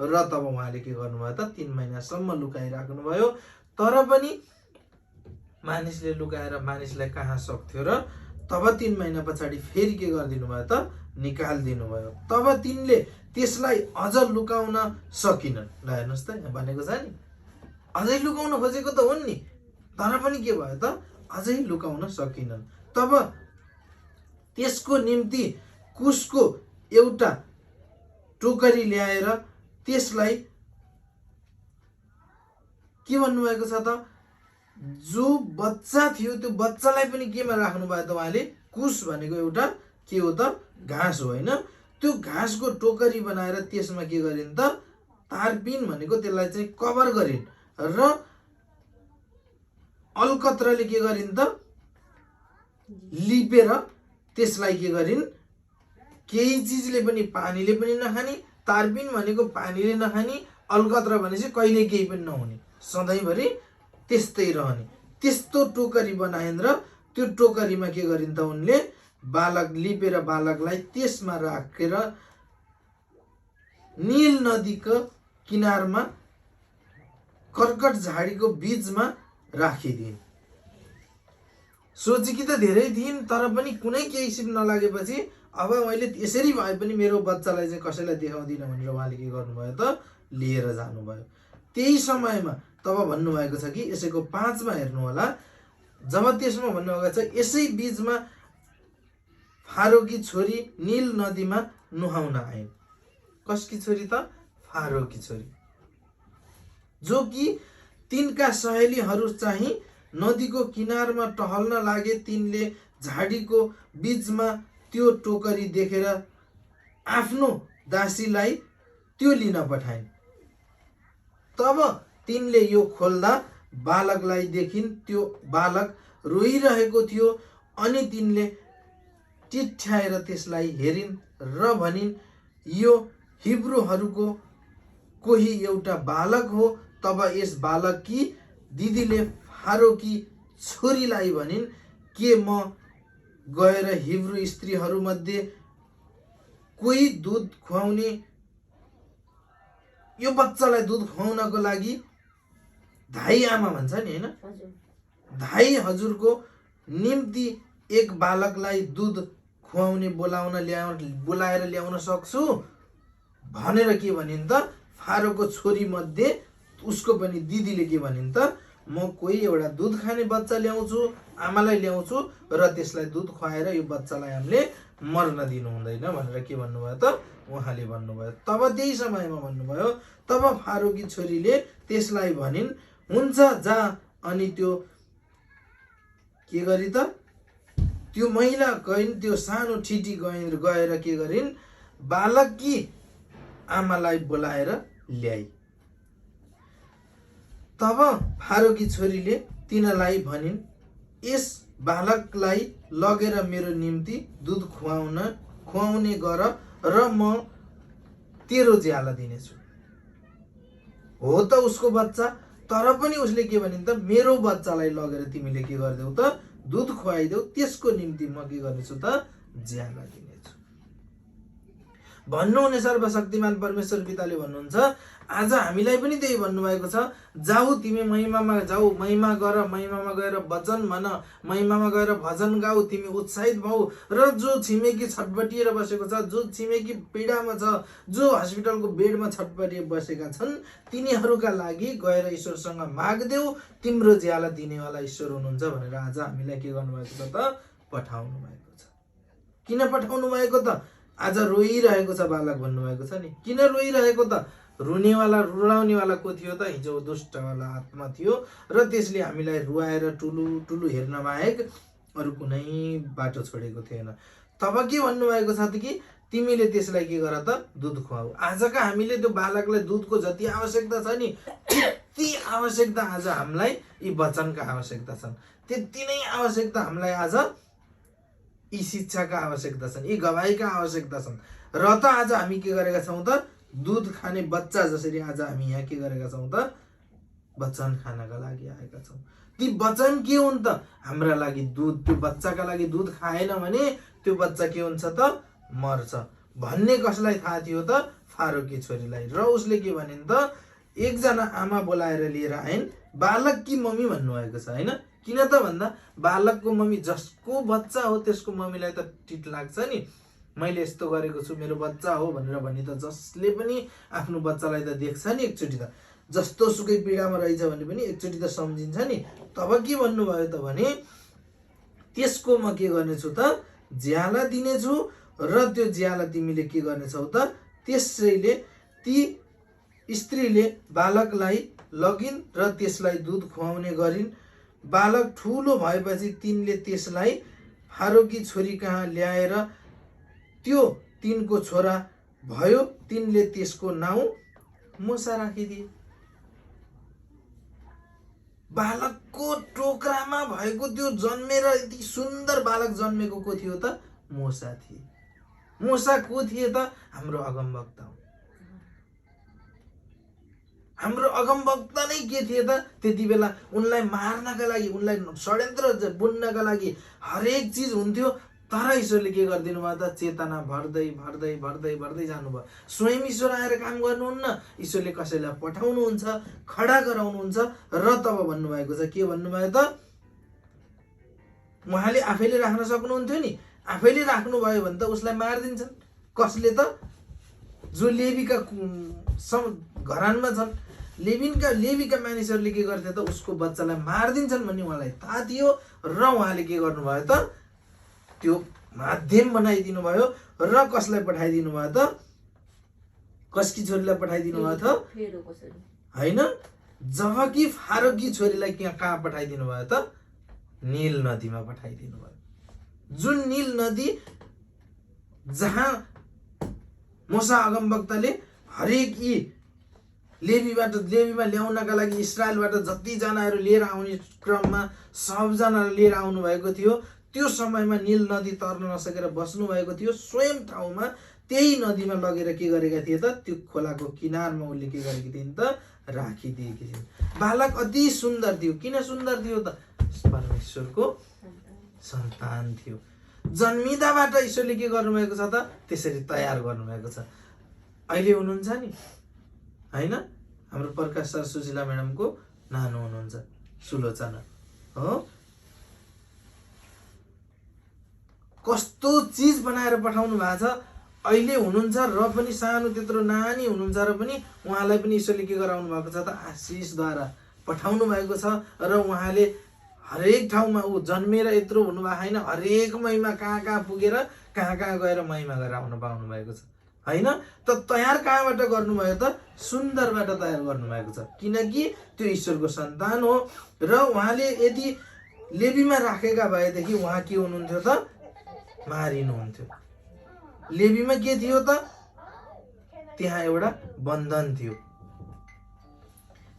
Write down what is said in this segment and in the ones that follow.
र तब उहाँले के गर्नुभयो त 3 महिनासम्म लुकाइराख्नुभयो। तर पनि मानिसले लुकाएर मानिसलाई कहाँ सक्थ्यो र तब 3 महिना पछाडि फेरि के गरिदिनु भयो त निकालिदिनु भयो। तब तिनले त्यसलाई अझ लुकाउन सकिनन्। ल हेर्नुहोस् त यहाँ भनेको छ नि अझै लुकाउन खोजेको त हुन् नि, तर पनि के भयो त अझै लुकाउन सकिनन्। तब त्यसको निम्ति कुशको एउटा टोकरी ल्याएर त्यसलाई के भन्नुभएको छ त जो बच्चा थियो त्यो बच्चालाई पनि केमा राख्नु भयो त उहाँले कुश भनेको एउटा के हो त घाँस हो होइन। त्यो घाँसको टोकरी बनाएर त्यसमा के गरिन् त तारपिन भनेको त्यसलाई चाहिँ कभर गरिन् र अलकत्रले के गरिन् त लिपेर त्यसलाई के गरिन् केही चिजले पनि पानीले पनि नखाने, तारपिन भनेको पानीले नखाने, अलकत्र भनेपछि कहिले केही पनि नहुने, सधैँभरि त्यस्तै रहने त्यस्तो टोकरी बनाइन् र त्यो टोकरीमा के गरिन् त उनले बालक लिपेर बालकलाई त्यसमा राखेर नील नदीको किनारमा कर्कट झाडीको बीचमा राखिदिन्। सोचेकी त धेरै थिइन् तर पनि कुनै केही सिप नलागेपछि अब मैले यसरी भए पनि मेरो बच्चालाई चाहिँ कसैलाई देखाउँदिनँ भनेर उहाँले के गर्नुभयो त लिएर जानुभयो। त्यही समयमा तब भन्नुभएको छ कि यसैको 5 मा हेर्नु होला, जब त्यसमा भन्नुभएको छ यसै बीचमा फारोकी छोरी नील नदीमा नुहाउन आइन्। कसकी छोरी त फारोकी छोरी, जो कि तिनका सहेलीहरू चाहिँ नदीको किनारमा टहल्न लागे। तिनले झाडीको बीचमा त्यो टोकरी देखेर आफ्नो दासीलाई त्यो लिन पठाइन्। तब तिनले यो खोल्दा बालकलाई देखिन्, त्यो बालक रोइरहेको थियो। अनि तिनले टिठ्याएर त्यसलाई हेरिन् र भनिन् यो हिब्रूहरूको कोही एउटा बालक हो। तब यस बालककी दिदीले फारोकी छोरीलाई भनिन् के म गएर हिब्रू स्त्रीहरूमध्ये कोही दुध खुवाउने, यो बच्चालाई दुध खुवाउनको लागि धाई आमा भन्छ नि होइन, धाई हजुरको निम्ति एक बालकलाई दुध खुवाउने बोलाएर ल्याउन सक्छु भनेर के भनिन् त फारोको छोरी मध्ये उसको पनि दिदीले के भनिन् त म कोही एउटा दुध खाने बच्चा ल्याउँछु, आमालाई ल्याउँछु र त्यसलाई दुध खुवाएर यो बच्चालाई हामीले मर्न दिनु हुँदैन भनेर के भन्नुभयो त उहाँले भन्नुभयो। तब त्यही समयमा भन्नुभयो, तब फारोकी छोरीले त्यसलाई भनिन् हुन्छ जा। अनि त्यो के गरी त त्यो महिला गइन्, त्यो सानो ठिटी गएर के गरिन् बालककी आमालाई बोलाएर ल्याई। तब फारोकी छोरीले तिनलाई भनिन् यस बालकलाई लगेर मेरो निम्ति दुध खुवाउने गर र म तेरो ज्याला दिनेछु। हो त उसको बच्चा, तर पनि उसले के भनिन् त मेरो बच्चालाई लगेर तिमीले के गरिदेऊ त दुध खुवाइदेऊ, त्यसको निम्ति म के गर्नेछु त ज्याला दिनेछु भन्नुहुने सर्वशक्तिमान परमेश्वर पिताले भन्नुहुन्छ आज हामीलाई पनि त्यही भन्नुभएको छ, जाऊ तिमी महिमामा जाऊ, महिमा गर, महिमामा गएर वचन भन, महिमामा गएर भजन गाऊ, तिमी उत्साहित भऊ। र जो छिमेकी छटपटिएर बसेको छ, जो छिमेकी पीडामा छ, जो हस्पिटलको बेडमा छटपटिएर बसेका छन्, तिनीहरूका लागि गएर ईश्वरसँग माग्देऊ, तिम्रो ज्याला दिनेवाला ईश्वर हुनुहुन्छ भनेर आज हामीलाई के गर्नुभएको छ त पठाउनु भएको छ। किन पठाउनु भएको त आज रोइरहेको छ बालक भन्नुभएको छ नि, किन रोइरहेको त रुनेवाला रुलाउनेवाला को थियो त हिजो दुष्टवाला आत्मा थियो र त्यसले हामीलाई रुवाएर टुलु टुलु हेर्न बाहेक अरू कुनै बाटो छोडेको थिएन। तब के भन्नुभएको छ त कि तिमीले त्यसलाई के गर त दुध खुवाऊ। आजका हामीले त्यो बालकलाई दुधको जति आवश्यकता छ नि त्यति आवश्यकता आज हामीलाई यी वचनका आवश्यकता छन्, त्यति नै आवश्यकता हामीलाई आज यी शिक्षाका आवश्यकता छन्, यी गवाईका आवश्यकता छन्। र त आज हामी के गरेका छौँ त दुध खाने बच्चा जसरी आज हामी यहाँ के गरेका छौँ त वचन खानका लागि आएका छौँ। ती वचन के हुन् त हाम्रा लागि दुध, त्यो बच्चाका लागि दुध खाएन भने त्यो बच्चा के हुन्छ त मर्छ भन्ने कसलाई थाहा थियो त फारोकी छोरीलाई। र उसले के भने त एकजना आमा बोलाएर लिएर आइन्, बालक कि मम्मी भन्नुभएको छ होइन। किन त भन्दा बालकको मम्मी, जसको बच्चा हो त्यसको मम्मीलाई त टिट लाग्छ नि, मैले यस्तो गरेको छु मेरो बच्चा हो भनेर। भने त जसले पनि आफ्नो बच्चालाई त देख्छ नि एकचोटि त, जस्तो सुकै पीडामा रहेछ भने पनि एकचोटि त सम्झिन्छ नि। तब के भन्नुभयो त भने त्यसको म के गर्नेछु त ज्याला दिनेछु र त्यो ज्याला तिमीले के गर्नेछौ त, त्यसैले ती स्त्रीले बालकलाई लगिन् र त्यसलाई दुध खुवाउने गरिन्। बालक ठुलो भएपछि तिनले त्यसलाई फारोकी छोरी कहाँ ल्याएर त्यो तिनको छोरा भयो। तिनले त्यसको नाउँ मुसा राखिदिए। बालकको टोकरामा भएको त्यो जन्मेर यति सुन्दर बालक जन्मेको को थियो त, मुसा थिए। मुसा को थिए त, हाम्रो अगमवक्ता हो। हाम्रो अगमवक्ता नै के थिए त, त्यति बेला उनलाई मार्नका लागि, उनलाई षड्यन्त्र बुन्नका लागि हरेक चिज हुन्थ्यो। तर ईश्वरले के गरिदिनु भयो त, चेतना भर्दै भर्दै भर्दै भर्दै जानुभयो। स्वयं ईश्वर आएर काम गर्नुहुन्न, ईश्वरले कसैलाई पठाउनुहुन्छ, खडा गराउनुहुन्छ। र तब भन्नुभएको छ, के भन्नुभयो त, उहाँले आफैले राख्न सक्नुहुन्थ्यो नि, आफैले राख्नुभयो भने त उसलाई मारिदिन्छन्। कसले त, जो लेवीका घरानमा छन्, लेवीका मानिसहरूले के गर्थे त, उसको बच्चालाई मारिदिन्छन् भन्ने उहाँलाई थाहा थियो। र उहाँले के गर्नुभयो त, त्यो माध्यम बनाइदिनु भयो। र कसलाई पठाइदिनु भयो त, कसकी छोरीलाई पठाइदिनु भयो त होइन, जबकि फारोकी छोरीलाई कहाँ पठाइदिनु भयो त, नील नदीमा पठाइदिनु भयो। जुन नील नदी जहाँ मूसा अगमवक्ताले हरेक यी लेवीमा ल्याउनका लागि इस्रायलबाट जतिजनाहरू लिएर आउने क्रममा सबजनालाई लिएर आउनु भएको थियो। त्यो समयमा नील नदी तर्न नसकेर बस्नु भएको थियो। स्वयं ठाउँमा त्यही नदीमा लगेर के गरेका थिए त, त्यो खोलाको किनारमा उसले के गरेकी थिइन् त, राखिदिएकी थिइन्। बालक अति सुन्दर थियो। किन सुन्दर थियो त, परमेश्वरको सन्तान थियो। जन्मिँदाबाट ईश्वरले के गर्नुभएको छ त, त्यसरी तयार गर्नुभएको छ। अहिले हुनुहुन्छ नि होइन, हाम्रो प्रकाश सर सुशीला म्याडमको नानो हुनुहुन्छ, सुलोचना हो। कस्तो चिज बनाएर पठाउनु भएको छ। अहिले हुनुहुन्छ र पनि सानो त्यत्रो नानी हुनुहुन्छ र पनि उहाँलाई पनि ईश्वरले के गराउनु भएको छ त, आशिषद्वारा पठाउनु भएको छ। र उहाँले हरेक ठाउँमा ऊ जन्मेर यत्रो हुनुभएको होइन, हरेक महिमा कहाँ कहाँ पुगेर कहाँ कहाँ गएर महिमा गरेर आउनु पाउनु भएको छ होइन। त तयार कहाँबाट गर्नुभयो त, सुन्दरबाट तयार गर्नुभएको छ। किनकि त्यो ईश्वरको सन्तान हो। र उहाँले यदि लेवीमा राखेका भएदेखि उहाँ के हुनुहुन्थ्यो त, मारिनुहुन्थ्यो। लेवीमा के थियो त, त्यहाँ एउटा बन्धन थियो।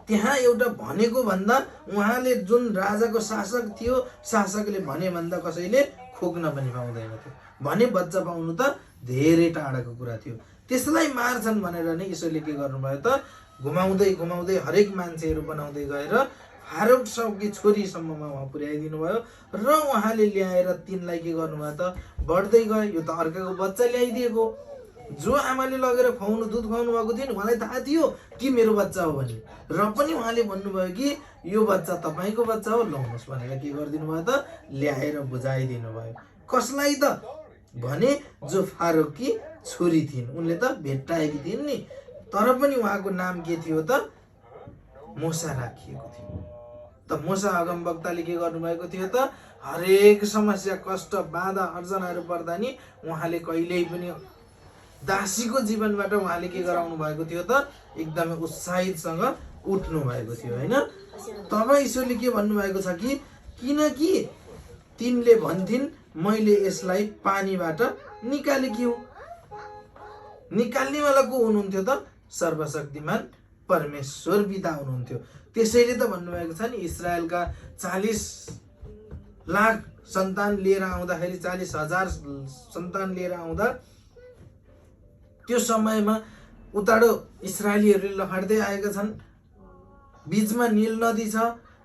त्यहाँ एउटा भनेको भन्दा उहाँले जुन राजाको शासक थियो, शासकले भने भन्दा कसैले खोक्न पनि पाउँदैन थियो। भने बच्चा पाउनु त धेरै टाढाको कुरा थियो। त्यसलाई मार्छन् भनेर नै ईश्वरले के गर्नुभयो त, घुमाउँदै घुमाउँदै हरेक मान्छेहरू बनाउँदै गएर फारोकी छोरीसम्ममा उहाँ पुर्याइदिनु भयो। र उहाँले ल्याएर तिनलाई के गर्नुभयो त, बढ्दै गयो। यो त अर्काको बच्चा ल्याइदिएको। जो आमाले लगेर दुध खुवाउनु भएको थियो नि, उहाँलाई थाहा थियो कि मेरो बच्चा हो भने, र पनि उहाँले भन्नुभयो कि यो बच्चा तपाईँको बच्चा हो, ल्याउनुहोस् भनेर के गरिदिनु भयो त, ल्याएर बुझाइदिनु भयो। कसलाई त भने जो फारोकी छोरी थिइन्, उनले त भेट्टाएकी थिइन् नि। तर पनि उहाँको नाम के थियो त, मूसा राखिएको थियो। त मूसा अगमवक्ताले के गर्नुभएको थियो त, हरेक समस्या कष्ट बाधा अर्जनाहरू पर्दा नि उहाँले कहिल्यै पनि दासीको जीवनबाट उहाँले के गराउनु भएको थियो त, एकदमै उत्साहितसँग उठ्नु भएको थियो होइन। तब ईश्वरले के भन्नुभएको छ कि, किनकि तिनले भन्थिन् मैले यसलाई पानीबाट निकालेकी हुँ। निकाल्नेवाला को हुनुहुन्थ्यो त, सर्वशक्तिमान परमेश्वर पिता हुनुहुन्थ्यो। त्यसैले त भन्नुभएको छ नि, इजरायलका 40 लाख सन्तान लिएर आउँदाखेरि, 40,000 सन्तान लिएर आउँदा त्यो समयमा उताडो इजरायलीहरूले लखाड्दै आएका छन्। बीचमा नील नदी छ,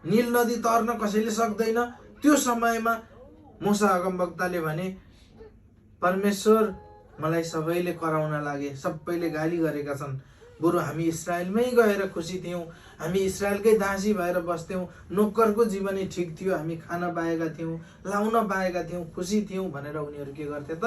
नील नदी तर्न कसैले सक्दैन। त्यो समयमा मूसा अगमवक्ताले भने, परमेश्वर मलाई सबैले कराउन लागे, सबैले गाली गरेका छन्। बरु हामी इस्रायलमै गएर खुसी थियौँ, हामी इस्रायलकै दासी भएर बस्थ्यौँ, नोकरको जीवनै ठिक थियो, हामी खान पाएका थियौँ, लाउन पाएका थियौँ, खुसी थियौँ भनेर उनीहरू के गर्थे त?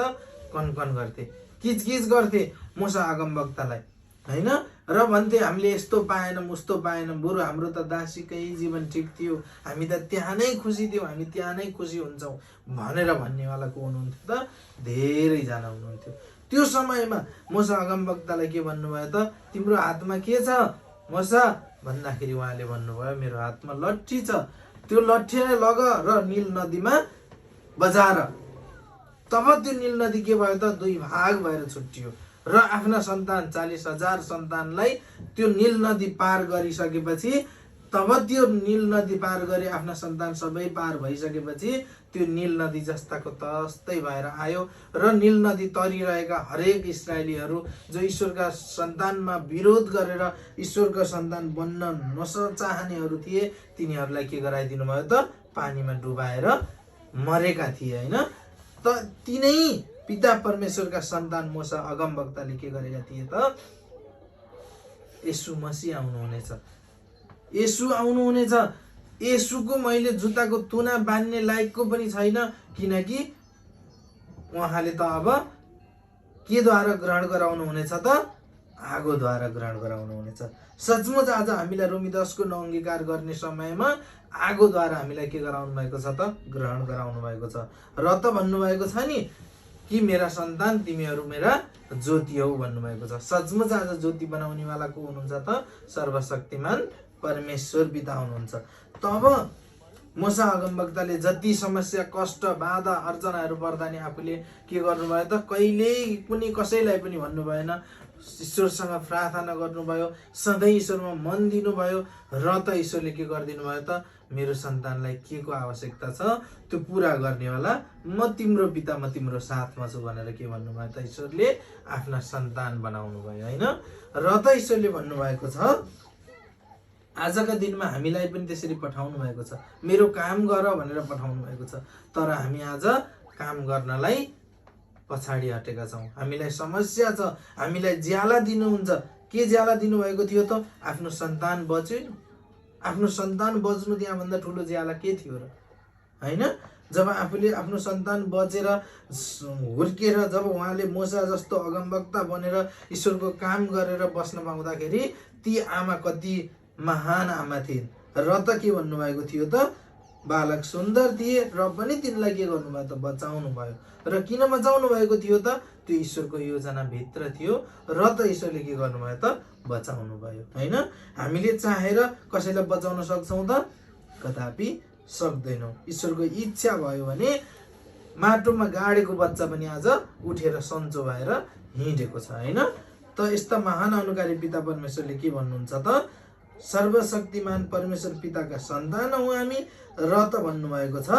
कनकन गर्थे, किचकिच गर्थे मूसा अगमवक्तालाई, होइन? र भन्थे हामीले यस्तो पाएनौँ, उस्तो पाएनौँ, बरु हाम्रो त दासीकै जीवन ठिक थियो, हामी त त्यहाँ नै खुसी थियौँ, हामी त्यहाँ नै खुसी हुन्छौँ भनेर भन्नेवाला को हुनुहुन्थ्यो त? धेरैजना हुनुहुन्थ्यो। त्यो समयमा मूसा अगमवक्तालाई के भन्नुभयो त? तिम्रो हातमा के छ मूसा भन्दाखेरि उहाँले भन्नुभयो मेरो हातमा लट्ठी छ, त्यो लट्ठीलाई लग र नील नदीमा बजार। तब त्यो नील नदी के भयो त? दुई भाग भएर छुट्टियो र आफ्ना सन्तान 40,000 सन्तानलाई त्यो नील नदी पार गरिसकेपछि, तब त्यो नील नदी पार गरी आफ्ना सन्तान सबै पार भइसकेपछि त्यो नील नदी जस्ताको तस्तै भएर आयो र नील नदी तरिरहेका हरेक इस्रायलीहरू जो ईश्वरका सन्तानमा विरोध गरेर ईश्वरको सन्तान बन्न नचाहनेहरू थिए, तिनीहरूलाई के गराइदिनु भयो त? पानीमा डुबाएर मरेका थिए, होइन? त तिनै पिता परमेश्वरका सन्तान मूसा अगमवक्ताले के गरेका थिए त? येशू मसीह आउनुहुनेछ, येशू आउनुहुनेछ। येशूको मैले जुत्ताको तुना बान्ने लायकको पनि छैन, किनकि उहाँले त अब केद्वारा ग्रहण गराउनु हुनेछ त? आगोद्वारा ग्रहण गराउनु हुनेछ। सचमुच आज हामीलाई रोमी 10:9 अंगीकार गर्ने समयमा आगोद्वारा हामीलाई के गराउनु भएको छ त? ग्रहण गराउनु भएको छ। र त भन्नुभएको छ नि कि मेरा सन्तान तिमीहरू मेरा ज्योति हौ भन्नुभएको छ। सचमुच आज ज्योति बनाउनेवाला को हुनुहुन्छ त? सर्वशक्तिमान परमेश्वर पिता हुनुहुन्छ। तब मूसा अगमवक्ताले जति समस्या, कष्ट, बाधा, अर्चनाहरू पर्दा नि आफूले के गर्नुभयो त? कहिल्यै कुनै कसैलाई पनि भन्नु भएन, ईश्वरसँग प्रार्थना गर्नुभयो, सधैँ ईश्वरमा मन दिनुभयो र त ईश्वरले के गरिदिनु भयो त? मेरो सन्तानलाई के को आवश्यकता छ त्यो पुरा गर्नेवाला म तिम्रो पिता, म तिम्रो साथमा छु भनेर के भन्नुभयो त? ईश्वरले आफ्ना सन्तान बनाउनु भयो, होइन? र त ईश्वरले भन्नुभएको छ आजका दिनमा हामीलाई पनि त्यसरी पठाउनु भएको छ, मेरो काम गर भनेर पठाउनु भएको छ। तर हामी आज काम गर्नलाई पछाडि हटेका छौँ। हामीलाई समस्या छ, हामीलाई ज्याला दिनुहुन्छ। के ज्याला दिनुभएको थियो त? आफ्नो सन्तान बच्यो। आफ्नो सन्तान बच्नु त्यहाँभन्दा ठुलो ज्याला के थियो र, होइन? जब आफूले आफ्नो सन्तान बचेर हुर्केर जब उहाँले मूसा जस्तो अगमवक्ता बनेर ईश्वरको काम गरेर बस्न पाउँदाखेरि ती आमा कति महान आमा थिइन्। र त के भन्नुभएको थियो त? बालक सुन्दर थिए र पनि तिनलाई के गर्नुभयो त? बचाउनु भयो। र किन बचाउनु भएको थियो त? त्यो ईश्वरको योजना भित्र थियो र त ईश्वरले के गर्नुभयो त? बचाउनु भयो, होइन? हामीले चाहेर कसैलाई बचाउन सक्छौँ त? कदापि सक्दैनौँ। ईश्वरको इच्छा भयो भने माटोमा गाडेको बच्चा पनि आज उठेर सन्चो भएर हिँडेको छ, होइन? त यस्ता महान अनुकारी पिता परमेश्वरले के भन्नुहुन्छ त? सर्वशक्तिमान परमेश्वर पिताका सन्तान हौ हामी। र त भन्नुभएको छ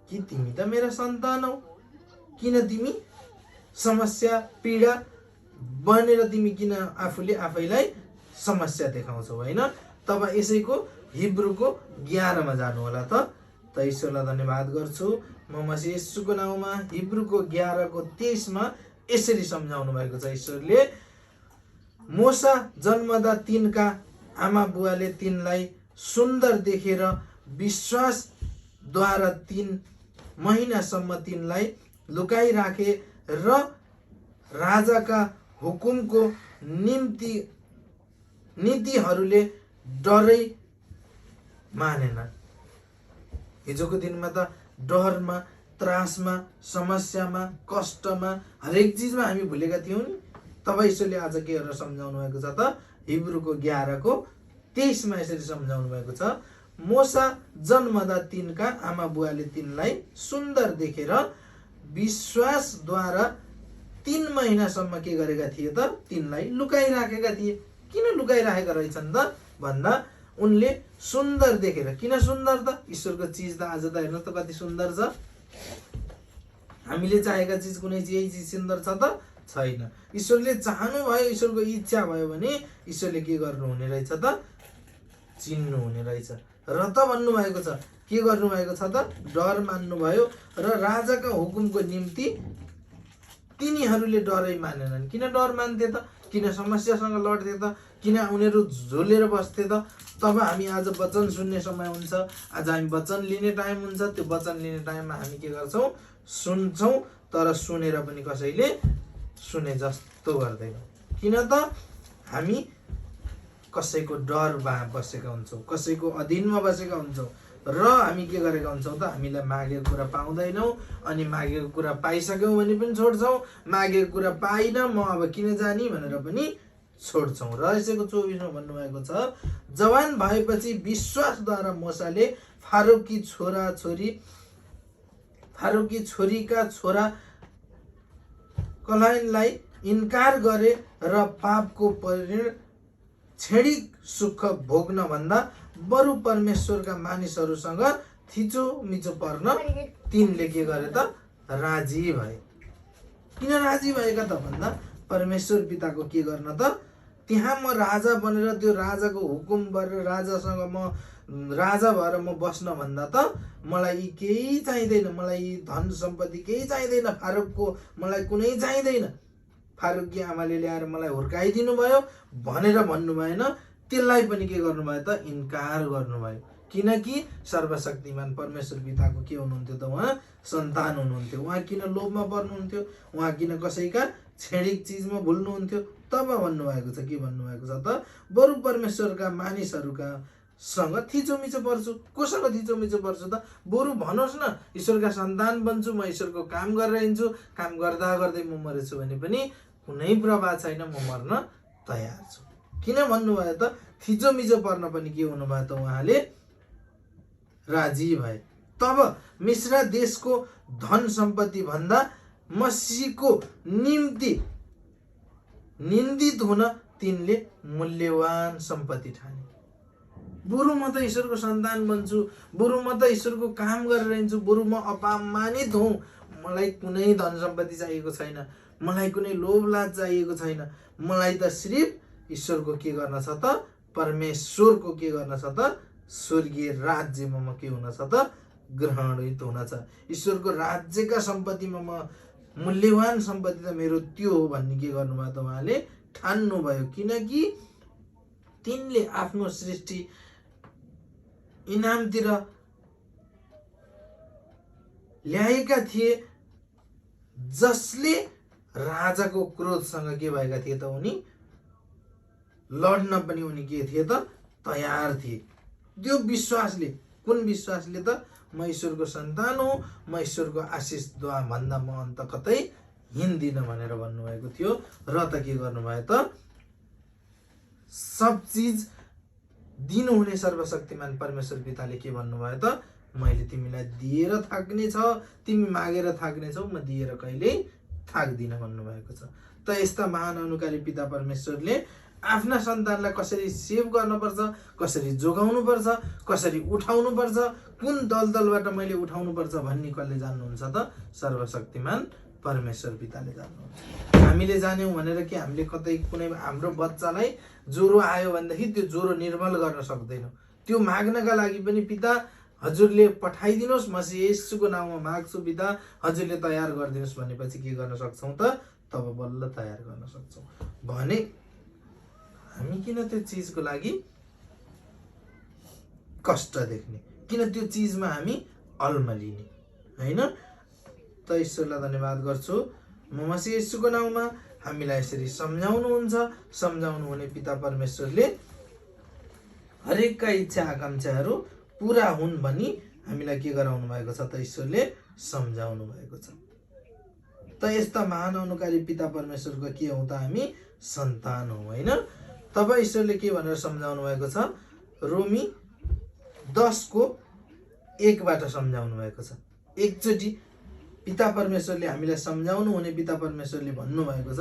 कि तिमी त मेरा सन्तान हौ। किन तिमी समस्या, पीडा बनेर तिमी किन आफूले आफैलाई समस्या देखाउँछौ, होइन? तब यसैको हिब्रूको 11 मा जानु होला त। ईश्वरलाई धन्यवाद गर्छु। म मसीह येशूको नाउँमा हिब्रूको 11 को 23 मा यसरी सम्झाउनु भएको छ ईश्वरले, मूसा जन्मदा तिनका आमा बुवाले तिनलाई सुन्दर देखेर विश्वासद्वारा 3 महिनासम्म तिनलाई लुकाइराखे र राजाका हुकुमको नीतिहरूले डरै मानेन। हिजोको दिनमा त डरमा, त्रासमा, समस्यामा, कष्टमा, हरेक चिजमा हामी भुलेका थियौँ नि। तब ईश्वरले आज के गरेर सम्झाउनु भएको छ त? हिब्रूको 11 को 23 मा यसरी सम्झाउनु भएको छ, मूसा जन्मदा तिनका आमा बुवाले तिनलाई सुन्दर देखेर विश्वासद्वारा 3 महिनासम्म के गरेका थिए त? तिनलाई लुकाइराखेका थिए। किन लुकाइराखेका रहेछन् त भन्दा उनले सुन्दर देखेर। किन सुन्दर त? ईश्वरको चिज त आज त हेर्नु त कति सुन्दर छ। हामीले चाहेका चिज कुनै यही चिज सुन्दर छ त? छैन। ईश्वरले चाहनु भयो, ईश्वरको इच्छा भयो भने ईश्वरले के गर्नु हुने रहेछ त? चिन्नु हुने रहेछ। र त भन्नुभएको छ के गर्नुभएको छ त? डर मान्नु भयो र राजाका हुकुमको निम्ति तिनीहरूले डरै मानेनन्। किन डर मान्थे त? किन समस्यासँग लड्थे त? किन उनीहरू झोलेर बस्थे त? तब हामी आज वचन सुन्ने समय हुन्छ, आज हामी वचन लिने टाइम हुन्छ। त्यो वचन लिने टाइममा हामी के गर्छौँ? सुन्छौँ, तर सुनेर पनि कसैले सुने जस्तो गर्दैनौँ। किन त? हामी कसैको डर बसेका हुन्छौँ, कसैको अधीनमा बसेका हुन्छौँ र हामी के गरेका हुन्छौँ त? हामीलाई मागेको कुरा पाउँदैनौँ, अनि मागेको कुरा पाइसक्यौँ भने पनि छोड्छौँ, मागेको कुरा पाइनँ म अब किन जाने भनेर पनि छोड्छौँ। र यसैको 24मा भन्नुभएको छ, जवान भएपछि विश्वासद्वारा मूसाले फारूकी छोरीका छोरा कलाइनलाई इन्कार गरे र पापको परिणाम क्षणिक सुख भोग्न भन्दा बरु परमेश्वरका मानिसहरूसँग थिचोमिचो पर्न तिनले के गरे त? राजी भए। किन राजी भएका त भन्दा परमेश्वर पिताको के गर्न त? त्यहाँ म राजा बनेर त्यो राजाको हुकुम गरेर राजासँग म राजा भएर म बस्न भन्दा त मलाई केही चाहिँदैन, मलाई धन सम्पत्ति केही चाहिँदैन, फारूकको मलाई कुनै चाहिँदैन। फारूककी आमाले ल्याएर मलाई हुर्काइदिनु भयो भनेर भन्नु भएन, त्यसलाई पनि के गर्नुभयो त? इन्कार गर्नुभयो। किनकि सर्वशक्तिमान परमेश्वर पिताको के हुनुहुन्थ्यो त? उहाँ सन्तान हुनुहुन्थ्यो। उहाँ किन लोभमा पर्नुहुन्थ्यो? उहाँ किन कसैका क्षणिक चिजमा भुल्नुहुन्थ्यो? तब भन्नुभएको छ, के भन्नुभएको छ त? बरु परमेश्वरका मानिसहरूका सँग थिचोमिचो पर्छु। कोसँग थिचोमिचो पर्छु त? बरु भनोस् न, ईश्वरका सन्तान बन्छु, म ईश्वरको काम गरेर हिँड्छु, काम गर्दा गर्दै म मरेछु भने पनि कुनै प्रभाव छैन, म मर्न तयार छु। किन भन्नुभयो त? थिचोमिचो पर्न पनि के हुनुभयो त? उहाँले राजी भए। तब मिश्र देशको धन सम्पत्ति भन्दा मसीहको निम्ति निन्दित हुन तिनले मूल्यवान सम्पत्ति ठाने। बरु म त ईश्वरको सन्तान बन्छु, बरु म त ईश्वरको काम गरेर हिँड्छु, बरु म अपमानित हुँ, मलाई कुनै धन सम्पत्ति चाहिएको छैन, मलाई कुनै लोभ लाज चाहिएको छैन, मलाई त सिर्फ ईश्वरको के गर्न छ त? परमेश्वरको के गर्न छ त? स्वर्गीय राज्यमा म के हुन छ त? ग्रहणित हुन छ। ईश्वरको राज्यका सम्पत्तिमा म मूल्यवान सम्पत्ति त मेरो त्यो हो भन्ने के गर्नुभयो त? उहाँले ठान्नुभयो। किनकि तिनले आफ्नो सृष्टि इनामतिर ल्याएका थिए, जसले राजाको क्रोधसँग के भएका थिए त? उनी लड्न पनि उनी के थिए त? तयार थिए। त्यो विश्वासले, कुन विश्वासले त? म ईश्वरको सन्तान हो, म ईश्वरको आशिष द्वारा भन्दा म अन्त कतै हिँड्दिनँ भनेर भन्नुभएको थियो। र त के गर्नुभयो त? सब चिज दिनुहुने सर्वशक्तिमान परमेश्वर पिताले के भन्नुभयो त? मैले तिमीलाई दिएर थाक्ने छ, तिमी मागेर थाक्ने छौ, म दिएर कहिल्यै थाक्दिनँ भन्नुभएको छ। त यस्ता महान अनुकारी पिता परमेश्वरले आफ्ना सन्तानलाई कसरी सेभ गर्नुपर्छ, कसरी जोगाउनु पर्छ, कसरी उठाउनु पर्छ, कुन दलदलबाट मैले उठाउनु पर्छ भन्ने कसले जान्नुहुन्छ त? सर्वशक्तिमान परमेश्वर पिताले जान्नुहुन्छ। हामीले जान्यौँ भनेर कि हामीले कतै कुनै हाम्रो बच्चालाई ज्वरो आयो भनेदेखि त्यो ज्वरो निर्मल गर्न सक्दैनौँ। त्यो माग्नका लागि पनि पिता हजुरले पठाइदिनुहोस्, मसीह येशूको नाममा माग्छु पिता, हजुरले तयार गरिदिनुहोस् भनेपछि के गर्न सक्छौँ त? तब बल्ल तयार गर्न सक्छौँ। भने हामी किन त्यो चिजको लागि कष्ट देख्ने, किन त्यो चिजमा हामी अल्मलिने, होइन? त ईश्वरलाई धन्यवाद गर्छु। म मसीह येशूको नाममा हामीलाई यसरी सम्झाउनुहुन्छ, सम्झाउनु हुने पिता परमेश्वरले हरेकका इच्छा आकांक्षाहरू पुरा हुन् भनी हामीलाई के गराउनु भएको छ त? ईश्वरले सम्झाउनु भएको छ। त यस्ता महान अनुकारी पिता परमेश्वरको के हौँ त? हामी सन्तान हौँ, होइन? तब ईश्वरले के भनेर सम्झाउनु भएको छ? रोमी 10:1बाट सम्झाउनु भएको छ। एकचोटि पिता परमेश्वरले हामीलाई सम्झाउनु हुने पिता परमेश्वरले भन्नुभएको छ,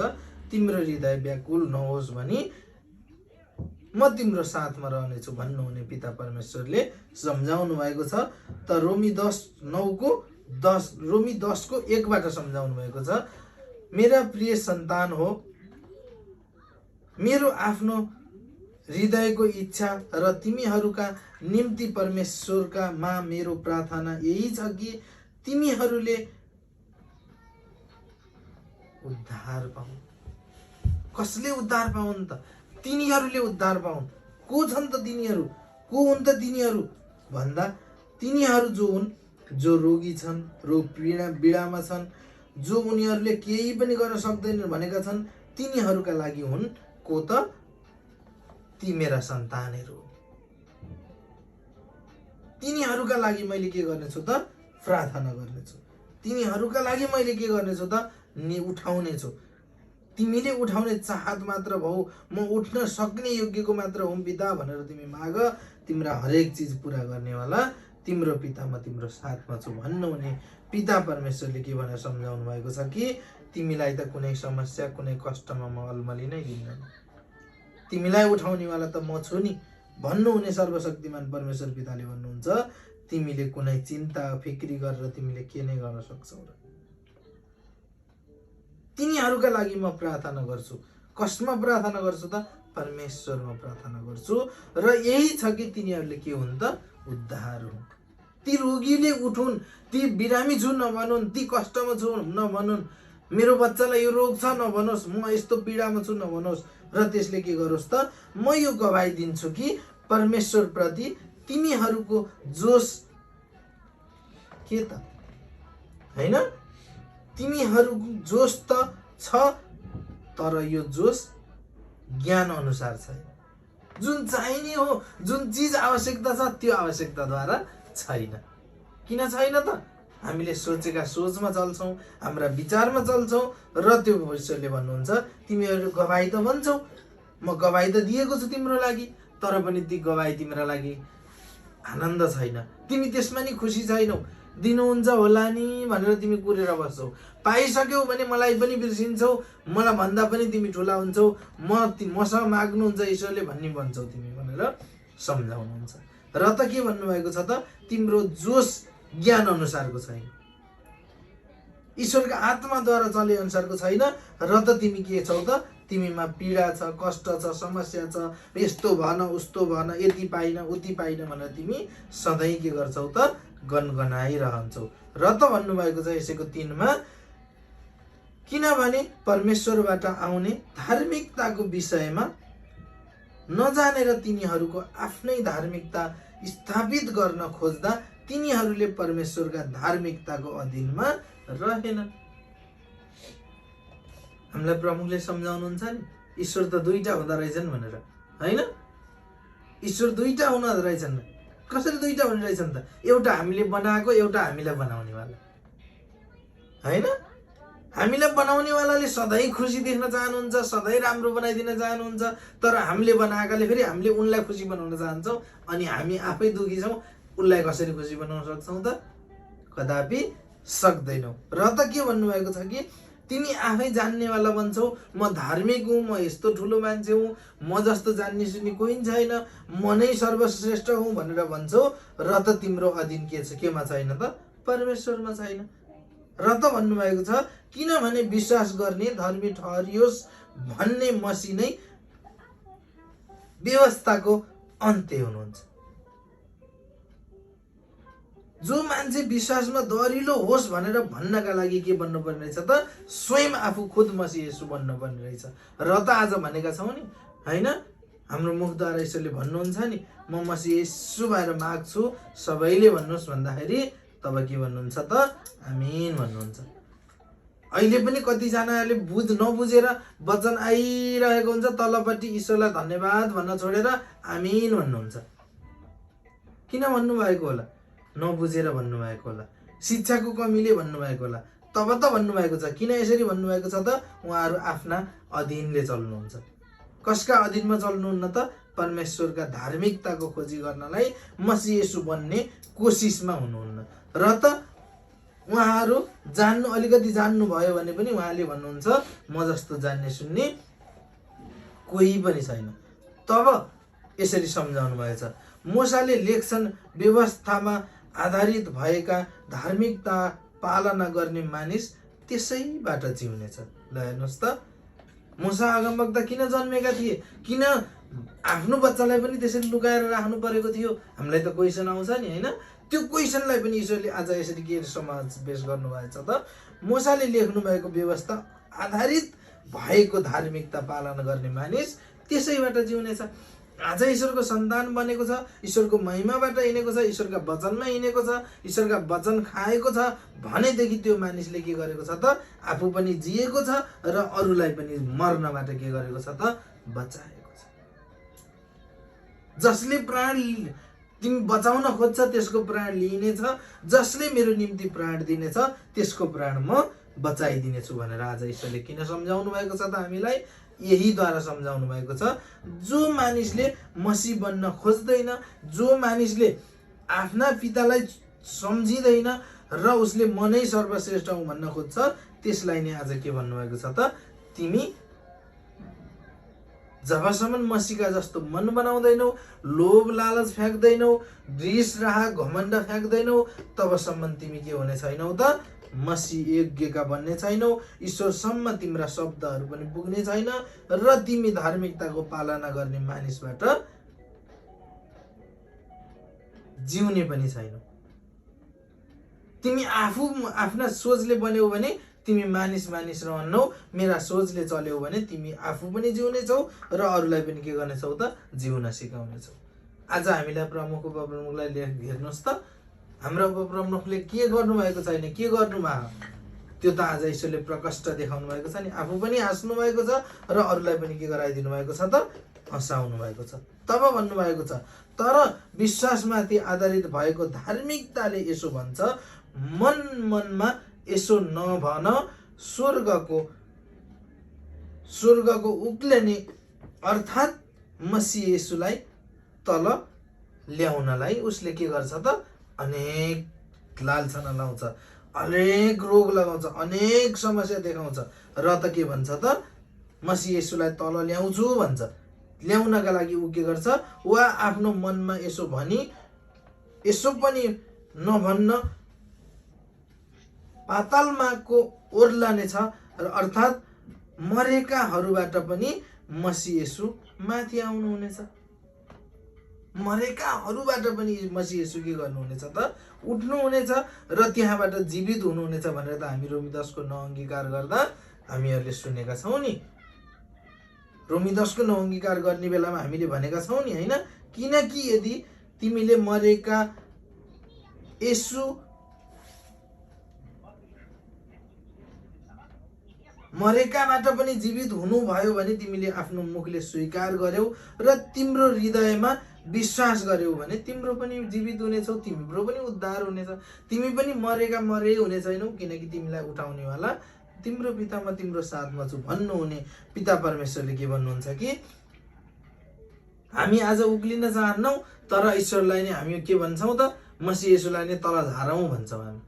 तिम्रो हृदय व्याकुल नहोस् भनी म तिम्रो साथमा रहनेछु भन्नुहुने पिता परमेश्वरले सम्झाउनु भएको छ। त रोमी 10:1बाट सम्झाउनु भएको छ, मेरा प्रिय सन्तान हो, मेरो आफ्नो हृदयको इच्छा र तिमीहरूका निम्ति परमेश्वरका मा मेरो प्रार्थना यही छ कि तिमीहरूले उद्धार पाउन्। कसले उद्धार पाउन् त? तिनीहरूले उद्धार पाउन्। को छन् त तिनीहरू? को हुन् त तिनीहरू भन्दा तिनीहरू जो हुन्, जो रोगी छन्, रोग पीडामा छन्, जो उनीहरूले केही पनि गर्न सक्दैनन् भनेका छन्, तिनीहरूका लागि हुन्। को त? ती मेरा सन्तानहरू। तिनीहरूका लागि मैले के गर्नेछु त? प्रार्थना गर्नेछु। तिनीहरूका लागि मैले के गर्नेछु त? उठाउनेछु। तिमीले उठाउने चाहत मात्र भऊ, म उठ्न सक्ने योग्यको मात्र हुँ पिता भनेर तिमी माग, तिम्रा हरेक चिज पुरा गर्नेवाला तिम्रो पिता म तिम्रो साथमा छु भन्नुहुने पिता परमेश्वरले के भनेर सम्झाउनु भएको छ कि तिमीलाई त कुनै समस्या, कुनै कष्टमा म अलमली नै दिन्नँ। तिमीलाई उठाउनेवाला त म छु नि भन्नुहुने सर्वशक्तिमान परमेश्वर पिताले भन्नुहुन्छ, तिमीले कुनै चिन्ता फिक्री गरेर तिमीले के नै गर्न सक्छौ र? तिनीहरूका लागि म प्रार्थना गर्छु। कसमा प्रार्थना गर्छु त? परमेश्वरमा प्रार्थना गर्छु। र यही छ कि तिनीहरूले के हुन् त? उद्धार हुन्। ती रोगीले उठुन्, ती बिरामी छु नभनुन्, ती कष्टमा छु नभनुन्, मेरो बच्चालाई यो रोग छ नभनोस्, म यस्तो पीडामा छु नभनोस्, र त्यसले के गरोस् त? म यो गवाही दिन्छु कि परमेश्वर प्रति तिमीहरूको जोस के त? हैन, तिमीहरूको जोस त छ, तर यो जोस ज्ञान अनुसार छैन। जुन चाहिने हो, जुन चिज आवश्यकता छ, त्यो आवश्यकताद्वारा छैन। किन छैन त? हामीले सोचेका सोचमा चल्छौँ, हाम्रा विचारमा चल्छौँ, र त्यो परमेश्वरले भन्नुहुन्छ तिमीहरू गवाही त भन्छौ, म गवाही त दिएको छु तिम्रो लागि, तर पनि ती गवाही तिम्रो लागि आनन्द छैन। तिमी त्यसमा नि खुसी छैनौ। दिनुहुन्छ होला नि भनेर तिमी कुरेर बस्छौ। पाइसक्यौ भने मलाई पनि बिर्सिन्छौ, मलाई भन्दा पनि तिमी ठुला हुन्छौ, मसँग माग्नुहुन्छ ईश्वरले भन्ने भन्छौ तिमी भनेर सम्झाउनुहुन्छ। र त के भन्नुभएको छ त? तिम्रो जोस ज्ञान अनुसारको छैन, ईश्वरका आत्माद्वारा चले अनुसारको छैन। र त तिमी के छौ त? तिमीमा पीडा छ, कष्ट छ, समस्या छ, यस्तो भन उस्तो भन, यति पाइन उति पाइन भनेर तिमी सधैँ के गर्छौ त? गनगनाइरहन्छौ। र त भन्नुभएको छ यसैको 3 मा, किनभने परमेश्वरबाट आउने धार्मिकताको विषयमा नजानेर तिनीहरूको आफ्नै धार्मिकता स्थापित गर्न खोज्दा तिनीहरूले परमेश्वरका धार्मिकताको अधीनमा रहेनन्। हामीलाई प्रमुखले सम्झाउनुहुन्छ नि, ईश्वर त 2टा हुँदो रहेछन् भनेर, हैन? ईश्वर 2टा हुँदो रहेछन्। कसरी 2टा हुने रहेछन् त? एउटा हामीले बनाएको, एउटा हामीलाई बनाउनेवाला, हैन? हामीलाई बनाउनेवालाले सधैँ खुसी देख्न चाहनुहुन्छ, सधैँ राम्रो बनाइदिन चाहनुहुन्छ, तर हामीले बनाएकाले फेरि हामीले उनलाई खुसी बनाउन चाहन्छौँ, अनि हामी आफै दुखी छौँ। उनलाई कसरी खुसी बनाउन सक्छौँ त? कदापि सक्दैनौँ। र त के भन्नुभएको छ कि तिमी आफै जान्नेवाला भन्छौ, म धार्मिक हुँ, म यस्तो ठुलो मान्छे हुँ, म जस्तो जान्ने सुन्ने कोही छैन, म नै सर्वश्रेष्ठ हुँ भनेर भन्छौ। र त तिम्रो अधीन के छ? केमा छैन त? परमेश्वरमा छैन। र त भन्नुभएको छ, किनभने विश्वास गर्ने धर्मी ठहरियोस् भन्ने मसी नै व्यवस्थाको अन्त्य हुनुहुन्छ। जो मान्छे विश्वासमा दरिलो होस् भनेर भन्नका लागि के बन्नुपर्ने रहेछ त? स्वयं आफू खुद मसीह येशू बन्नुपर्ने रहेछ। र त आज भनेका छौँ नि, हैन? हाम्रो मुखद्वारा ईश्वरले भन्नुहुन्छ नि, म मसीह येशू भएर माग्छु, सबैले भन्नुहोस् भन्दाखेरि तब के भन्नुहुन्छ त? आमीन भन्नुहुन्छ। अहिले पनि कतिजनाले नबुझेर वचन आइरहेको हुन्छ, तलपट्टि ईश्वरलाई धन्यवाद भन्न छोडेर आमीन भन्नुहुन्छ। किन भन्नुभएको होला? नबुझेर भन्नुभएको होला, शिक्षाको कमीले भन्नुभएको होला। तब त भन्नुभएको छ। किन यसरी भन्नुभएको छ त? उहाँहरू आफ्ना अधीनले चल्नुहुन्छ। कसका अधीनमा चल्नुहुन्न त? परमेश्वरका धार्मिकताको खोजी गर्नलाई मसीह येशू बन्ने कोसिसमा हुनुहुन्न। र त उहाँहरू अलिकति जान्नुभयो भने पनि उहाँले भन्नुहुन्छ, म जस्तो जान्ने सुन्ने कोही पनि छैन। तब यसरी सम्झाउनु भएछ। मूसाले लेख्छन्, व्यवस्थामा आधारित भएका धार्मिकता पालना गर्ने मानिस त्यसैबाट जिउनेछ। ल हेर्नुहोस् त, मूसा अगमवक्ता किन जन्मेका थिए? किन आफ्नो बच्चालाई पनि त्यसरी लुकाएर राख्नु परेको थियो? हामीलाई त क्वेसन आउँछ नि, हैन? त्यो क्वेसनलाई पनि ईश्वरले आज यसरी के समाज पेश गर्नुभएको छ त? मूसाले लेख्नु भएको व्यवस्था आधारित भएको धार्मिकता पालन गर्ने मानिस त्यसैबाट जिउनेछ। आज ईश्वरको सन्तान बनेको छ, ईश्वरको महिमाबाट हिँडेको छ, ईश्वरका वचनमा हिँडेको छ, ईश्वरका वचन खाएको छ भनेदेखि त्यो मानिसले के गरेको छ त आफू पनि जिएको छ र अरूलाई पनि मर्नबाट के गरेको छ त बचाएको छ। जसले प्राण तिमी बचाउन खोज्छ त्यसको प्राण लिइनेछ, जसले मेरो निम्ति प्राण दिनेछ त्यसको प्राण म बचाइदिनेछु भनेर आज ईश्वरले किन सम्झाउनु भएको छ त हामीलाई? यहीद्वारा सम्झाउनु भएको छ। जो मानिसले मसीह बन्न खोज्दैन, जो मानिसले आफ्ना पितालाई सम्झिँदैन र उसले म नै सर्वश्रेष्ठ हुँ भन्न खोज्छ त्यसलाई नै आज के भन्नुभएको छ त तिमी जबसम्म मसीहका जस्तो मन बनाउँदैनौ, लोभ लालच फ्याँक्दैनौ, रिस राहा घमण्ड फ्याँक्दैनौ तबसम्म तिमी के हुने छैनौ त मसीह योग्यका बन्ने छैनौ। ईश्वरसम्म तिम्रा शब्दहरू पनि पुग्ने छैन र तिमी धार्मिकताको पालना गर्ने मानिसबाट जिउने पनि छैनौ। तिमी आफू आफ्ना सोचले बन्यौ भने तिमी मानिस रहन्नौ, मेरा सोचले चल्यौ भने तिमी आफू पनि जिउनेछौ र अरूलाई पनि के गर्नेछौ त जिउन सिकाउनेछौ। आज हामीलाई प्रमुख उपप्रमुखलाई हेर्नुहोस् त, हाम्रो उपप्रमुखले के गर्नुभएको छैन, के गर्नुभयो त्यो त आज ईश्वरले प्रकष्ट देखाउनु भएको छ नि। आफू पनि हाँस्नु भएको छ र अरूलाई पनि के गराइदिनु भएको छ त हँसाउनु भएको छ। तब भन्नुभएको छ तर विश्वासमाथि आधारित भएको धार्मिकताले यसो भन्छ, मनमा यसो नभन, स्वर्गको उक्लने अर्थात् मसीह येशूलाई तल ल्याउनलाई उसले के गर्छ त अनेक लालसना लाउँछ, अनेक रोग लगाउँछ, अनेक समस्या देखाउँछ र त के भन्छ त मसीह येशूलाई तल ल्याउँछु भन्छ। ल्याउनका लागि ऊ के गर्छ वा आफ्नो मनमा यसो भनी यसो पनि नभन्न पातालमाको ओर्लने छ र अर्थात् मरेकाहरूबाट पनि मसीह येशू माथि आउनुहुनेछ। मरेकाहरूबाट पनि मसीह येशू के गर्नुहुनेछ त उठ्नुहुनेछ र त्यहाँबाट जीवित हुनुहुनेछ भनेर त हामी रोमी 10 को 9 अंगीकार गर्दा हामीहरूले सुनेका छौँ नि। रोमी 10 को 9 अंगीकार गर्ने बेलामा हामीले भनेका छौँ नि, हैन? किनकि यदि तिमीले मरेकाबाट पनि जीवित हुनुभयो भने तिमीले आफ्नो मुखले स्वीकार गर्यौ र तिम्रो हृदयमा विश्वास गर्यौ भने तिम्रो पनि जीवित हुनेछौ, तिम्रो पनि उद्धार हुनेछ। तिमी पनि मरे हुने छैनौ किनकि तिमीलाई उठाउनेवाला तिम्रो पिता म तिम्रो साथमा छु भन्नुहुने पिता परमेश्वरले के भन्नुहुन्छ कि हामी आज उक्लिन चाहन्नौ तर ईश्वरलाई नै हामी के भन्छौँ त मसीह येशूलाई नै तल झारौँ भन्छौँ हामी।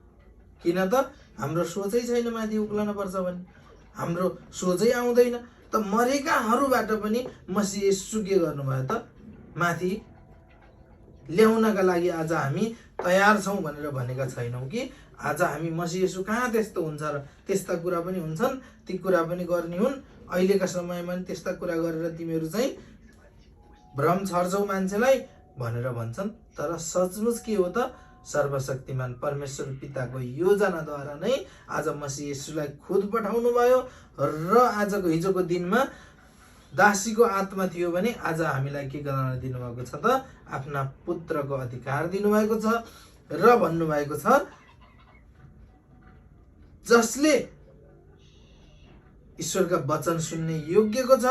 किन त हाम्रो सोचै छैन माथि उक्लन पर्छ भन्ने, हाम्रो सोचै आउँदैन। त मरेकाहरूबाट पनि मसीह येशू के गर्नुभयो त माथि ल्याउनका लागि आज हामी तयार छौँ भनेर भनेका छैनौँ कि आज हामी मसीह येशू कहाँ त्यस्तो हुन्छ र त्यस्ता कुरा पनि हुन्छन्, ती कुरा पनि गर्ने हुन्। अहिलेका समयमा पनि त्यस्ता कुरा गरेर तिमीहरू चाहिँ भ्रम छर्छौ मान्छेलाई भनेर भन्छन्। तर सचमुच के हो त सर्वशक्तिमान परमेश्वर पिताको योजनाद्वारा नै आज मसीह येशूलाई खुद पठाउनु भयो र आजको हिजोको दिनमा दासीको आत्मा थियो भने आज हामीलाई के गर्न दिनुभएको छ त आफ्ना पुत्रको अधिकार दिनुभएको छ र भन्नुभएको छ जसले ईश्वरका वचन सुन्ने योग्यको छ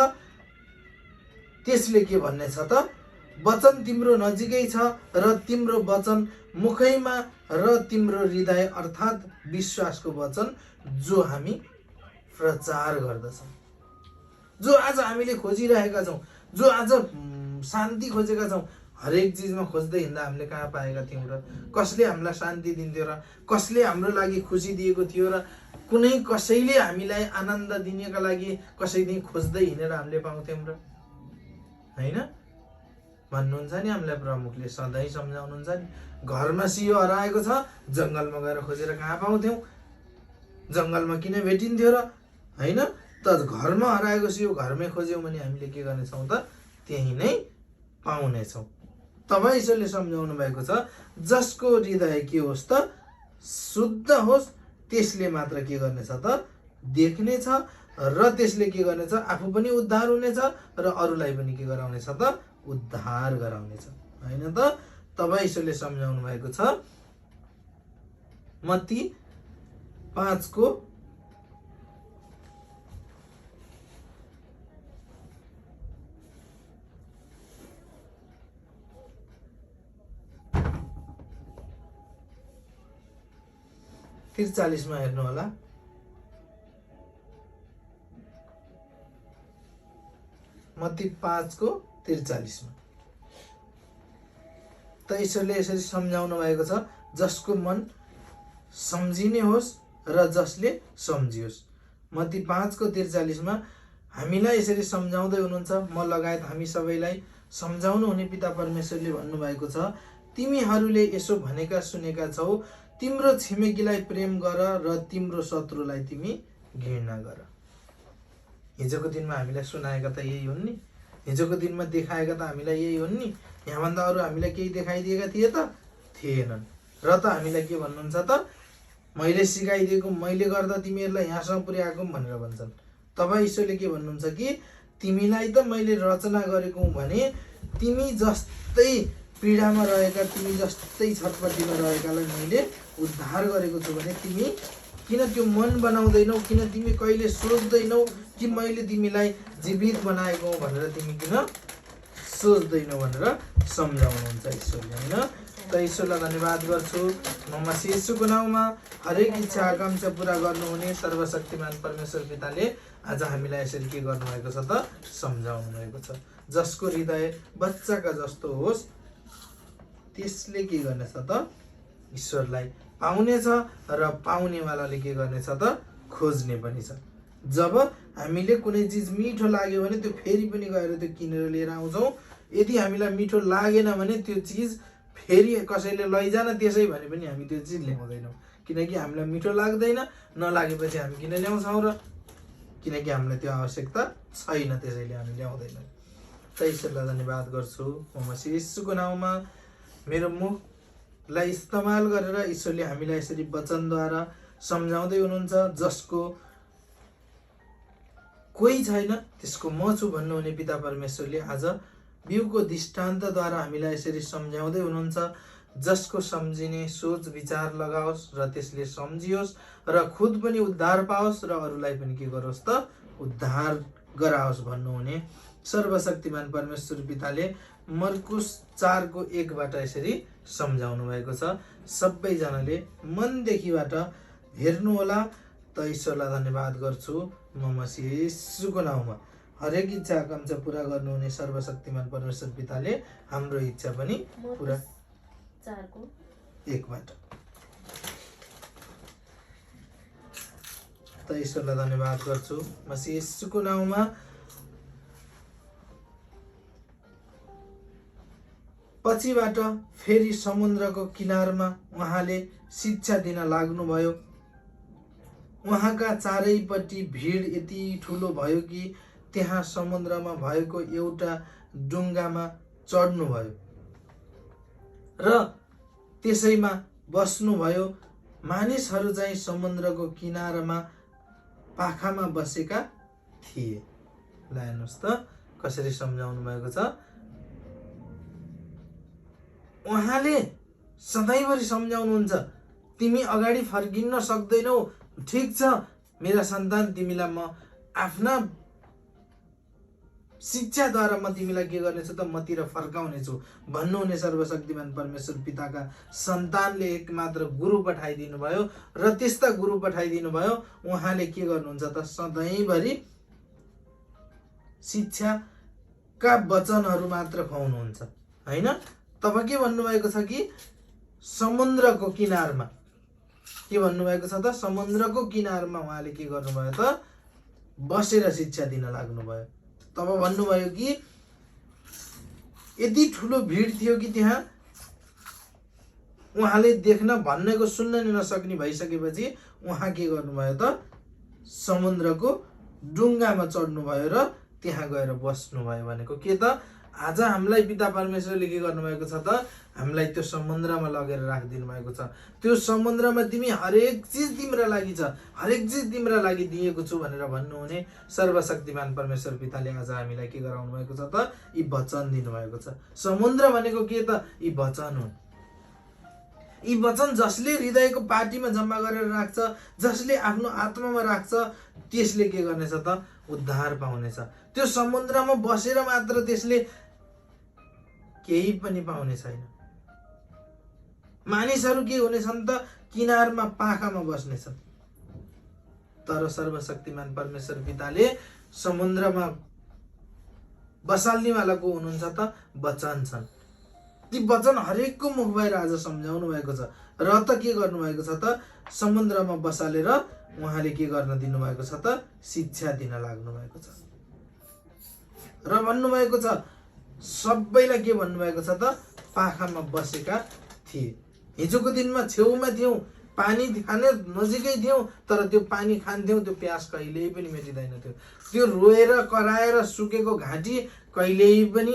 त्यसले के भन्ने छ त वचन तिम्रो नजिकै छ र तिम्रो वचन मुखैमा र तिम्रो हृदय अर्थात् विश्वासको वचन जो हामी प्रचार गर्दछौँ, जो आज हामीले खोजिरहेका छौँ, जो आज शान्ति खोजेका छौँ। हरेक चिजमा खोज्दै हिँड्दा हामीले कहाँ पाएका थियौँ र कसले हामीलाई शान्ति दिन्थ्यो र कसले हाम्रो लागि खुसी दिएको थियो र कुनै कसैले हामीलाई आनन्द दिनका लागि कसैदेखि खोज्दै हिँडेर हामीले पाउँथ्यौँ र हैन? भन्नुहुन्छ नि हामीलाई प्रमुखले सधैँ सम्झाउनुहुन्छ नि, घरमा सियो हराएको छ जङ्गलमा गएर खोजेर कहाँ पाउँथ्यौँ, जङ्गलमा किन भेटिन्थ्यो र हैन? त घरमा हराएको सियो घरमै खोज्यौँ भने हामीले के गर्नेछौँ त त्यही नै पाउनेछौँ। तब ईश्वरले सम्झाउनु भएको छ जसको हृदय के होस् त शुद्ध होस् त्यसले मात्र के गर्नेछ त देख्नेछ र त्यसले के गर्नेछ, आफू पनि उद्धार हुनेछ र अरूलाई पनि के गराउनेछ त, उद्धार गराउनेछ, हैन त। तब ईश्वरले सम्झाउनु भएको छ मत्ती 5 को 43 मा हेर्नु होला। मत्ती 5 को 43 मा त ईश्वरले यसरी सम्झाउनु भएको छ, जसको मन सम्झिने होस् र जसले सम्झियोस्। मत्ती 5 को 43 मा हामीलाई यसरी सम्झाउँदै हुनुहुन्छ, म लगायत हामी सबैलाई सम्झाउनु हुने पिता परमेश्वरले भन्नुभएको छ, तिमीहरूले यसो भनेका सुनेका छौ, तिम्रो छिमेकीलाई प्रेम गर र तिम्रो शत्रुलाई तिमी घृणा गर। हिजोको दिनमा हामीलाई सुनाएका त यही हुन् नि, हिजोको दिनमा देखाएका त हामीलाई यही हुन् नि। यहाँभन्दा अरू हामीलाई केही देखाइदिएका थिए त थिएनन्। र त हामीलाई के भन्नुहुन्छ त, मैले सिकाइदिएको, मैले गर्दा तिमीहरूलाई यहाँसम्म पुर्याएको भनेर भन्छन्। तब ईश्वरले के भन्नुहुन्छ कि तिमीलाई त मैले रचना गरेको हुँ भने तिमी जस्तै पीडामा रहेका, तिमी जस्तै छटपट्टिमा रहेकालाई मैले उद्धार गरेको छु भने तिमी किन त्यो मन बनाउँदैनौ, किन तिमी कहिले सोच्दैनौ कि मैले तिमीलाई जीवित बनाएको हुँ भनेर तिमी किन सोच्दैनौ भनेर सम्झाउनुहुन्छ ईश्वरले, हैन त। ईश्वरलाई धन्यवाद गर्छु। म मसीह येशूको नाउँमा हरेक इच्छा आकांक्षा पुरा गर्नुहुने सर्वशक्तिमान परमेश्वर पिताले आज हामीलाई यसरी के गर्नुभएको छ त, सम्झाउनु भएको छ। जसको हृदय बच्चाका जस्तो होस् त्यसले के गर्नेछ त, ईश्वरलाई पाउनेछ र पाउनेवालाले के गर्नेछ त, खोज्ने पनि छ। जब हामीले कुनै चिज मिठो लाग्यो भने त्यो फेरि पनि गएर त्यो किनेर लिएर आउँछौँ। यदि हामीलाई मिठो लागेन भने त्यो चिज फेरि कसैले लैजान त्यसै भने पनि हामी त्यो चिज ल्याउँदैनौँ, किनकि हामीलाई मिठो लाग्दैन। नलागेपछि हामी किन ल्याउँछौँ र, किनकि हामीलाई त्यो आवश्यकता छैन, त्यसैले हामी ल्याउँदैनौँ। त ईश्वरलाई धन्यवाद गर्छु। म मसीह येशूको नाउँमा मेरो मुखलाई इस्तेमाल गरेर ईश्वरले हामीलाई यसरी वचनद्वारा सम्झाउँदै हुनुहुन्छ। जसको कोही छैन त्यसको म छु भन्नुहुने पिता परमेश्वरले आज बिउको दृष्टान्तद्वारा हामीलाई यसरी सम्झाउँदै हुनुहुन्छ। जसको सम्झिने सोच विचार लगाओस् र त्यसले सम्झियोस् र खुद पनि उद्धार पाओस् र अरूलाई पनि के गरोस् त, उद्धार गराओस् भन्नुहुने सर्वशक्तिमान परमेश्वर पिताले मर्कुस 4 को 1 बाट यसरी सम्झाउनु भएको छ। सबैजनाले मनदेखिबाट हेर्नु होला। त ईश्वरलाई धन्यवाद गर्छु। म मसीह येशूको नाउँमा हरेक इच्छा आकांक्षा पुरा गर्नुहुने सर्वशक्तिमान परमेश्वर पिताले हाम्रो इच्छा पनि पुरा 4 को 1 बाट। त ईश्वरलाई धन्यवाद गर्छु। मसीह येशूको नाउँमा पछिबाट फेरि समुद्रको किनारमा उहाँले शिक्षा दिन लाग्नुभयो। उहाँका चारैपट्टि भिड यति ठुलो भयो कि त्यहाँ समुद्रमा भएको एउटा डुङ्गामा चढ्नुभयो र त्यसैमा बस्नुभयो। मानिसहरू चाहिँ समुद्रको किनारमा पाखामा बसेका थिए। ल हेर्नुहोस् त कसरी सम्झाउनु भएको छ। उहाँले सधैँभरि सम्झाउनुहुन्छ, तिमी अगाडि फर्किन्न सक्दैनौ, ठिक छ मेरा सन्तान, तिमीलाई म आफ्ना शिक्षाद्वारा म तिमीलाई के गर्नेछु त, मतिर फर्काउनेछु भन्नुहुने सर्वशक्तिमान परमेश्वर पिताका सन्तानले एकमात्र गुरु पठाइदिनु भयो र त्यस्ता गुरु पठाइदिनु भयो। उहाँले के गर्नुहुन्छ त, सधैँभरि शिक्षाका वचनहरू मात्र खुवाउनुहुन्छ, हैन। तब के भन्नुभएको छ कि समुद्रको किनारमा के भन्नुभएको छ त, समुद्रको किनारमा उहाँले के गर्नुभयो त, बसेर शिक्षा दिन लाग्नुभयो। तब भन्नुभयो कि यति ठुलो भिड थियो कि त्यहाँ उहाँले देख्न भन्नेको सुन्न नि नसक्ने भइसकेपछि उहाँ के गर्नुभयो त, समुद्रको डुङ्गामा चढ्नुभयो र त्यहाँ गएर बस्नुभयो। भनेको के त, आज हामीलाई पिता परमेश्वरले के गर्नुभएको छ त, हामीलाई त्यो समुद्रमा लगेर राखिदिनु भएको छ। त्यो समुद्रमा तिमी हरेक चिज तिम्रो लागि छ, हरेक चिज तिम्रो लागि दिएको छु भनेर भन्नुहुने सर्वशक्तिमान परमेश्वर पिताले आज हामीलाई के गराउनु भएको छ त, यी वचन दिनुभएको छ। समुद्र भनेको के त, यी वचन हुन्। यी वचन जसले हृदयको पाटीमा जम्मा गरेर राख्छ, जसले आफ्नो आत्मामा राख्छ, त्यसले के गर्नेछ त, उद्धार पाउनेछ। त्यो समुद्रमा बसेर मात्र त्यसले केही पनि पाउने छैन। मानिसहरू के हुनेछन् त, किनारमा पाखामा बस्नेछन्। तर सर्वशक्तिमान परमेश्वर पिताले समुद्रमा बसाल्नेवाला को हुनुहुन्छ त, वचन छन्। ती वचन हरेकको मुखबाट आज सम्झाउनु भएको छ। र त के गर्नुभएको छ त, समुद्रमा बसालेर उहाँले के गर्न दिनुभएको छ त, शिक्षा दिन लाग्नु भएको छ। र भन्नुभएको छ सबैलाई के भन्नुभएको छ त, पाखामा बसेका थिए। हिजोको दिनमा छेउमा थियौँ, पानी खाने नजिकै थियौँ, तर त्यो पानी खान्थ्यौँ, त्यो प्यास कहिल्यै पनि मेटिँदैन थियो। त्यो रोएर कराएर सुकेको घाँटी कहिल्यै पनि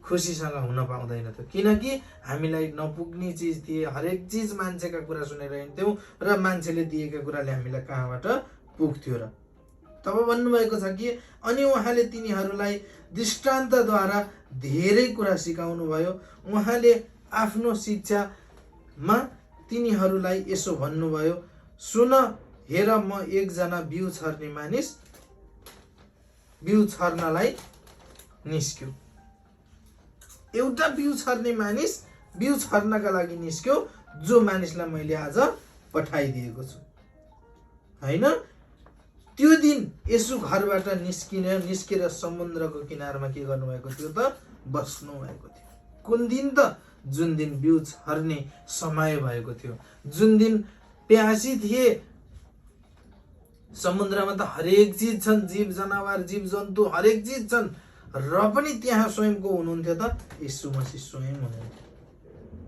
खुसीसँग हुन पाउँदैन थियो, किनकि हामीलाई नपुग्ने चिज थिए। हरेक चिज मान्छेका कुरा सुनेर हिँड्थ्यौँ र मान्छेले दिएका कुराले हामीलाई कहाँबाट पुग्थ्यो। र तब भन्नुभएको छ कि अनि उहाँले तिनीहरूलाई दृष्टान्तद्वारा धेरै कुरा सिकाउनु भयो। उहाँले आफ्नो शिक्षामा तिनीहरूलाई यसो भन्नुभयो, सुन, हेर, म एकजना बिउ छर्ने मानिस बिउ छर्नलाई निस्क्यो। एउटा बिउ छर्ने मानिस बिउ छर्नका लागि निस्क्यो, जो मानिसलाई मैले आज पठाइदिएको छु, हैन? त्यो दिन यसो घरबाट निस्केर समुद्रको किनारमा के गर्नुभएको थियो त, बस्नु भएको थियो। कुन दिन त, जुन दिन बिउ छर्ने समय भएको थियो, जुन दिन प्यासी थिए। समुद्रमा त हरेक चिज छन्, जीव जनावर, जीव जन्तु, हरेक चिज छन्, र पनि त्यहाँ स्वयंको हुनुहुन्थ्यो त, यीशु मसीह स्वयं हुनुहुन्थ्यो।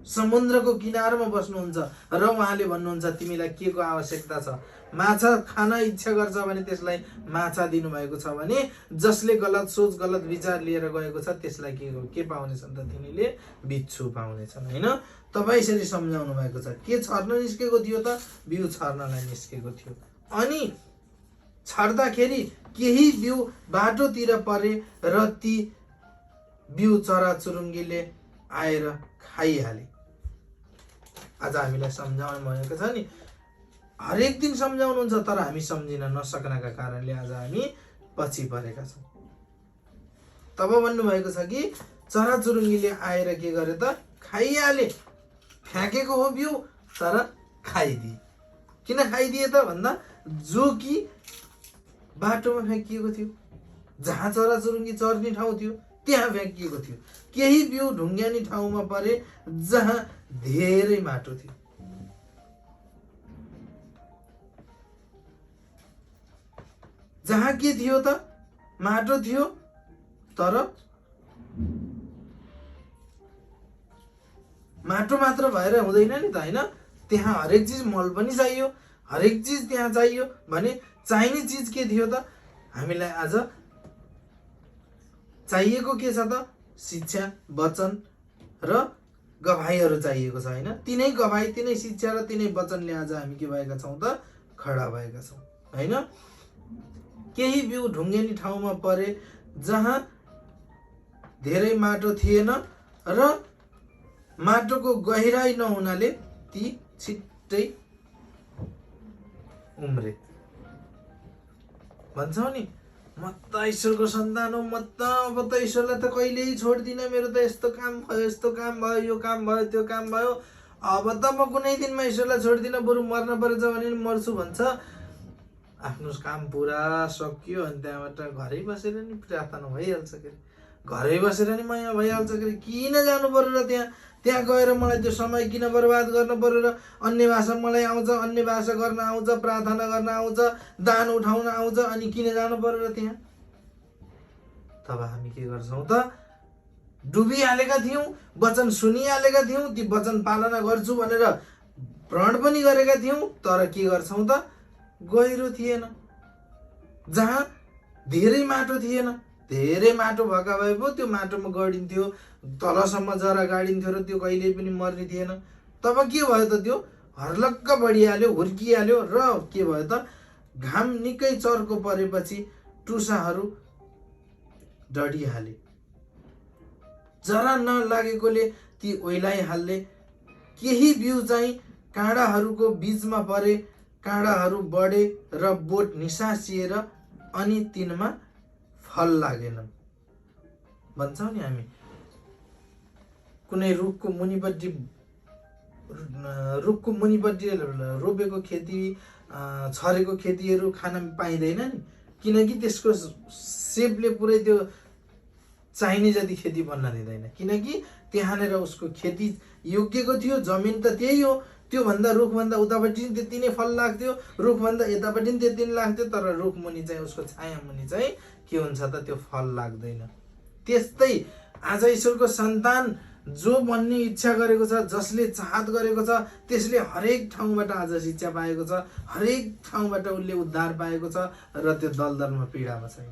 समुद्रको किनारमा बस्नुहुन्छ र उहाँले भन्नुहुन्छ तिमीलाई के को आवश्यकता छ। माछा खान इच्छा गर्छ भने त्यसलाई माछा दिनुभएको छ भने, जसले गलत सोच गलत विचार लिएर गएको छ त्यसलाई के पाउनेछन् त, तिनीले बिच्छु पाउनेछन्, हैन? तपाईँ यसरी सम्झाउनु भएको छ। के छर्न निस्केको थियो त, बिउ छर्नलाई निस्केको थियो। अनि छर्दाखेरि केही बिउ बाटोतिर परे र ती बिउ चराचुरुङ्गीले आएर खाइहाले। आज हामीलाई सम्झाउनु भएको छ नि, हरेक दिन सम्झाउनुहुन्छ, तर हामी सम्झिन नसक्नका कारणले आज हामी पछि परेका छौँ। तब भन्नुभएको छ कि चराचुरुङ्गीले आएर के गरे त, खाइहाले। फ्याँकेको हो बिउ, तर खाइदिए। किन खाइदिए त भन्दा, जो कि बाटोमा फ्याँकिएको थियो, जहाँ चराचुरुङ्गी चर्ने ठाउँ थियो त्यहाँ फ्याँकिएको थियो। केही बिउ ढुङ्ग्यानी ठाउँमा परे जहाँ धेरै माटो थियो। जहाँ के थियो त, माटो थियो, तर माटो मात्र भएर हुँदैन नि त, हैन? त्यहाँ हरेक चिज, मल पनि चाहियो, हरेक चिज त्यहाँ चाहियो। भने चाहिने चिज के थियो त, हामीलाई आज चाहिएको के छ त, शिक्षा, वचन र गवाईहरू चाहिएको छ, हैन? तिनै गवाई, तिनै शिक्षा र तिनै वचनले आज हामी के भएका छौँ त, खडा भएका छौँ, हैन? केही बिउ ढुङ्गेनी ठाउँमा परे जहाँ धेरै माटो थिएन र माटोको गहिराई नहुनाले ती छिट्टै उम्रे। भन्छौ नि, म त ईश्वरको सन्तान हो, म त अब त ईश्वरलाई त कहिल्यै छोड्दिनँ, मेरो त यस्तो काम भयो, यस्तो काम भयो, यो काम भयो, त्यो काम भयो, अब त म कुनै दिनमा ईश्वरलाई छोड्दिनँ, बरु मर्न परेछ भने मर्छु भन्छ। आफ्नो काम पुरा सकियो अनि त्यहाँबाट घरै बसेर नि प्रार्थना भइहाल्छ के, घरै बसेर नि मया भइहाल्छ के, किन जानु पर्यो र त्यहाँ गएर मलाई त्यो समय किन बर्बाद गर्नु पर्यो र? अन्य भाषा मलाई आउँछ, अन्य भाषा गर्न आउँछ, प्रार्थना गर्न आउँछ, दान उठाउन आउँछ, अनि किन जानु पर्यो र त्यहाँ? तब हामी के गर्छौँ त, डुबिहालेका थियौँ, वचन सुनिहालेका थियौँ, ती वचन पालना गर्छु भनेर प्रण पनि गरेका थियौँ, तर के गर्छौँ त, गहिरो थिएन, जहाँ धेरै माटो थिएन, धेरै माटो भएका भए पो त्यो माटोमा गडिन्थ्यो, तलसम्म जरा गाडिन्थ्यो र त्यो कहिल्यै पनि मर्ने थिएन। तब के भयो त त्यो हर्लक्क बढिहाल्यो, हुर्किहाल्यो र के भयो त घाम निकै चर्को परेपछि टुसाहरू डढिहाले। जरा नलागेकोले ती ओइलाइहाल्ले। केही बिउ चाहिँ काँडाहरूको बीचमा परे, काँडाहरू बढे र बोट निसासिएर अनि तिनमा फल लागेनन्। भन्छौँ नि हामी कुनै रुखको मुनिपट्टि रोपेको खेती, छरेको खेतीहरू खान पाइँदैन नि, किनकि त्यसको सेपले पुरै त्यो चाहिने जति खेती बन्न दिँदैन, किनकि त्यहाँनिर उसको खेती योग्यको थियो। जमिन त त्यही हो, त्योभन्दा रुखभन्दा उतापट्टि पनि त्यति नै फल लाग्थ्यो, रुखभन्दा यतापट्टि पनि त्यति नै लाग्थ्यो, तर रुख मुनि चाहिँ उसको छाया मुनि चाहिँ के हुन्छ त त्यो फल लाग्दैन। त्यस्तै आज ईश्वरको सन्तान जो बन्ने इच्छा गरेको छ, जसले चाहत गरेको छ, त्यसले हरेक ठाउँबाट आज शिक्षा पाएको छ, हरेक ठाउँबाट उसले उद्धार पाएको छ र त्यो दलदलमा पीडामा छैन।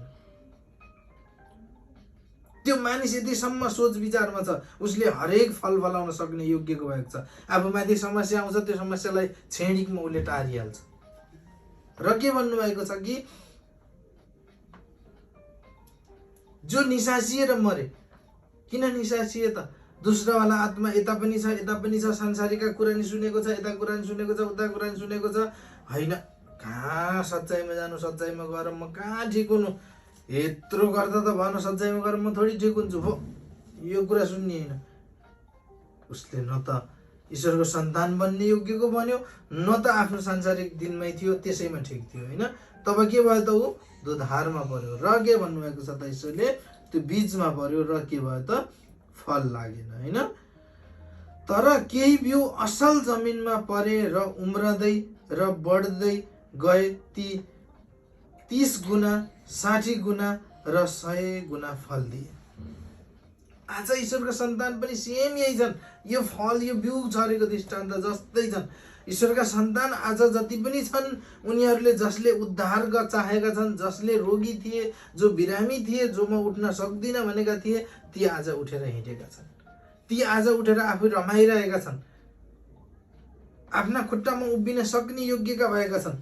त्यो मानिस यतिसम्म सोच विचारमा छ, उसले हरेक फल फलाउन सक्ने योग्यको भएको छ। आफूमाथि समस्या आउँछ, त्यो समस्यालाई छेडिकमा उसले टारिहाल्छ। र के भन्नुभएको छ कि जो निसासिएर मरे। किन निसासिए त? दुस्रावाला आत्मा यता पनि छ, यता पनि छ, संसारीका कुरा नि सुनेको छ, यता कुरा नि सुनेको छ, उता कुरा नि सुनेको छ, होइन कहाँ सच्चाइमा जानु, सच्चाइमा गएर म कहाँ ठिक हुनु, यत्रो गर्दा त भन सच्चाइमा गएर म थोडी ठिक हुन्छु हो, यो कुरा सुन्ने होइन। उसले न त ईश्वरको सन्तान बन्ने योग्यको बन्यो, न त आफ्नो सांसारिक दिनमै थियो, त्यसैमा ठिक थियो, होइन। तब के भयो त ऊ दुधारमा पर्यो र के भन्नुभएको छ त ईश्वरले, त्यो बीचमा पर्यो र के भयो त फल लागेन, होइन। तर केही बिउ असल जमिनमा परे र उम्रदै र बढ्दै गए, ती 30 गुणा, 60 गुणा र 100 गुणा फल दिए। आज ईश्वरका सन्तान पनि सेम यही छन्। यो फल, यो बिउ छरेको दृष्टान्त जस्तै छन्। ईश्वरका सन्तान आज जति पनि छन्, उनीहरूले जसले उद्धार चाहेका छन्, जसले रोगी थिए, जो बिरामी थिए, जो म उठ्न सक्दिनँ भनेका थिए, ती आज उठेर हिँडेका छन्। ती आज उठेर आफू रमाइरहेका छन्, आफ्ना खुट्टामा उभिन सक्ने योग्यका भएका छन्।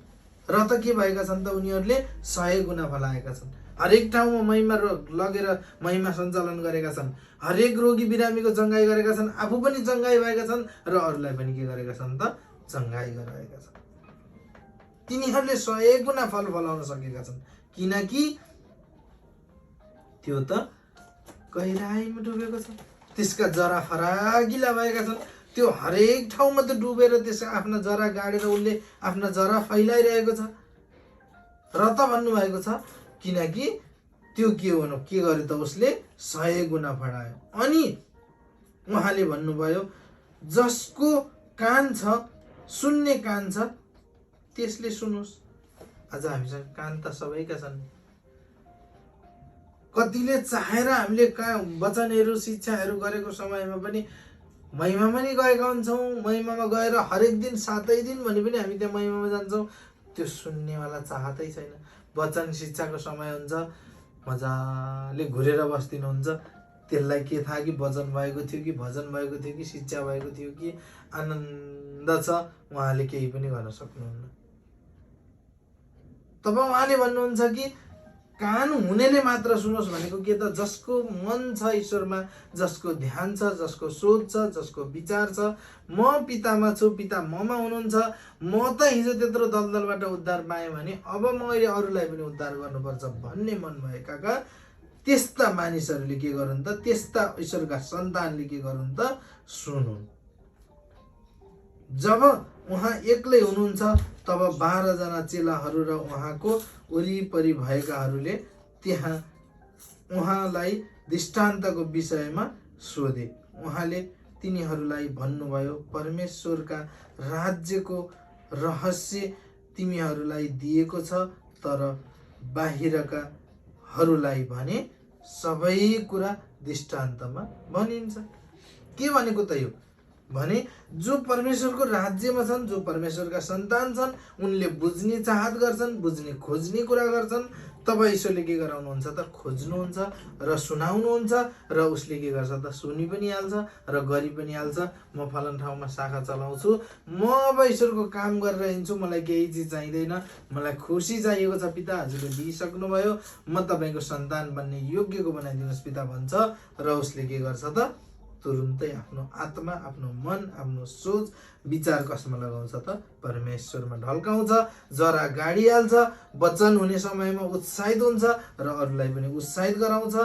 र त के भएका छन् त उनीहरूले 100 गुणा फलाएका छन्। हरेक ठाउँमा महिमा लगेर महिमा सञ्चालन गरेका छन्। हरेक रोगी बिरामीको चङ्गाई गरेका छन्, आफू पनि चङ्गाई भएका छन् र अरूलाई पनि के गरेका छन् त चङ्गाई गराएका छन्। तिनीहरूले 100 गुणा फल फलाउन सकेका छन्, किनकि त्यो त गहिराईमा डुबेको छ। त्यसका जरा फराकिला भएका छन्। त्यो हरेक ठाउँमा त डुबेर त्यसका आफ्ना जरा गाडेर उसले आफ्ना जरा फैलाइरहेको छ। र त भन्नुभएको छ किनकि त्यो के गर्नु, के गर्यो त उसले 100 गुणा फडायो। अनि उहाँले भन्नुभयो जसको कान छ, सुन्ने कान छ, त्यसले सुनोस्। आज हामीसँग कान त सबैका छन्। कतिले चाहेर हामीले वचनहरू, शिक्षाहरू गरेको समयमा पनि महिमामा नि गएका हुन्छौँ। महिमामा गएर हरेक दिन 7 दिन भने पनि हामी त्यहाँ महिमामा जान्छौँ। त्यो सुन्नेवाला चाहतै छैन। वचन शिक्षाको समय हुन्छ, मजाले घुरेर बस्दिनुहुन्छ। त्यसलाई के थाहा कि वचन भएको थियो कि भजन भएको थियो कि शिक्षा भएको थियो कि आनन्द छ, उहाँले केही पनि गर्न सक्नुहुन्न। तब उहाँले भन्नुहुन्छ कि कान हुनेले मात्र सुनोस् भनेको के त? जसको मन छ ईश्वरमा, जसको ध्यान छ, जसको सोच छ, जसको विचार छ, म पितामा छु, पिता ममा हुनुहुन्छ, म त हिजो त्यत्रो दलदलबाट उद्धार पाएँ भने अब मैले अरूलाई पनि उद्धार गर्नुपर्छ भन्ने मन भएका त्यस्ता मानिसहरूले के गरून् त? त्यस्ता ईश्वरका सन्तानले के गरून् त? सुनुन्। जब उहाँ एक्लै हुनुहुन्छ तब 12 जना चेलाहरू र उहाँको वरिपरि भएकाहरूले त्यहाँ उहाँलाई दृष्टान्तको विषयमा सोधे। उहाँले तिनीहरूलाई भन्नुभयो, परमेश्वरका राज्यको रहस्य तिमीहरूलाई दिएको छ, तर बाहिरकाहरूलाई भने सबै कुरा दृष्टान्तमा भनिन्छ। के भनेको त यो भने जो परमेश्वरको राज्यमा छन्, जो परमेश्वरका सन्तान छन्, उनले बुझ्ने चाहत गर्छन्, बुझ्ने खोज्ने कुरा गर्छन्। तब ईश्वरले के गराउनुहुन्छ त खोज्नुहुन्छ र सुनाउनुहुन्छ र उसले के गर्छ त सुनि पनि हाल्छ र गरि पनि हाल्छ। म फलान ठाउँमा शाखा चलाउँछु, म अब ईश्वरको काम गरेर हिँड्छु, मलाई केही चिज चाहिँदैन, मलाई खुसी चाहिएको छ पिता, हजुरले दिइसक्नुभयो, म तपाईँको सन्तान बन्ने योग्यको बनाइदिनुहोस् पिता भन्छ र उसले के गर्छ त तुरुन्तै आफ्नो आत्मा, आफ्नो मन, आफ्नो सोच विचार कसमा लगाउँछ त परमेश्वरमा ढल्काउँछ, जरा गाडिहाल्छ, वचन हुने समयमा उत्साहित हुन्छ र अरूलाई पनि उत्साहित गराउँछ।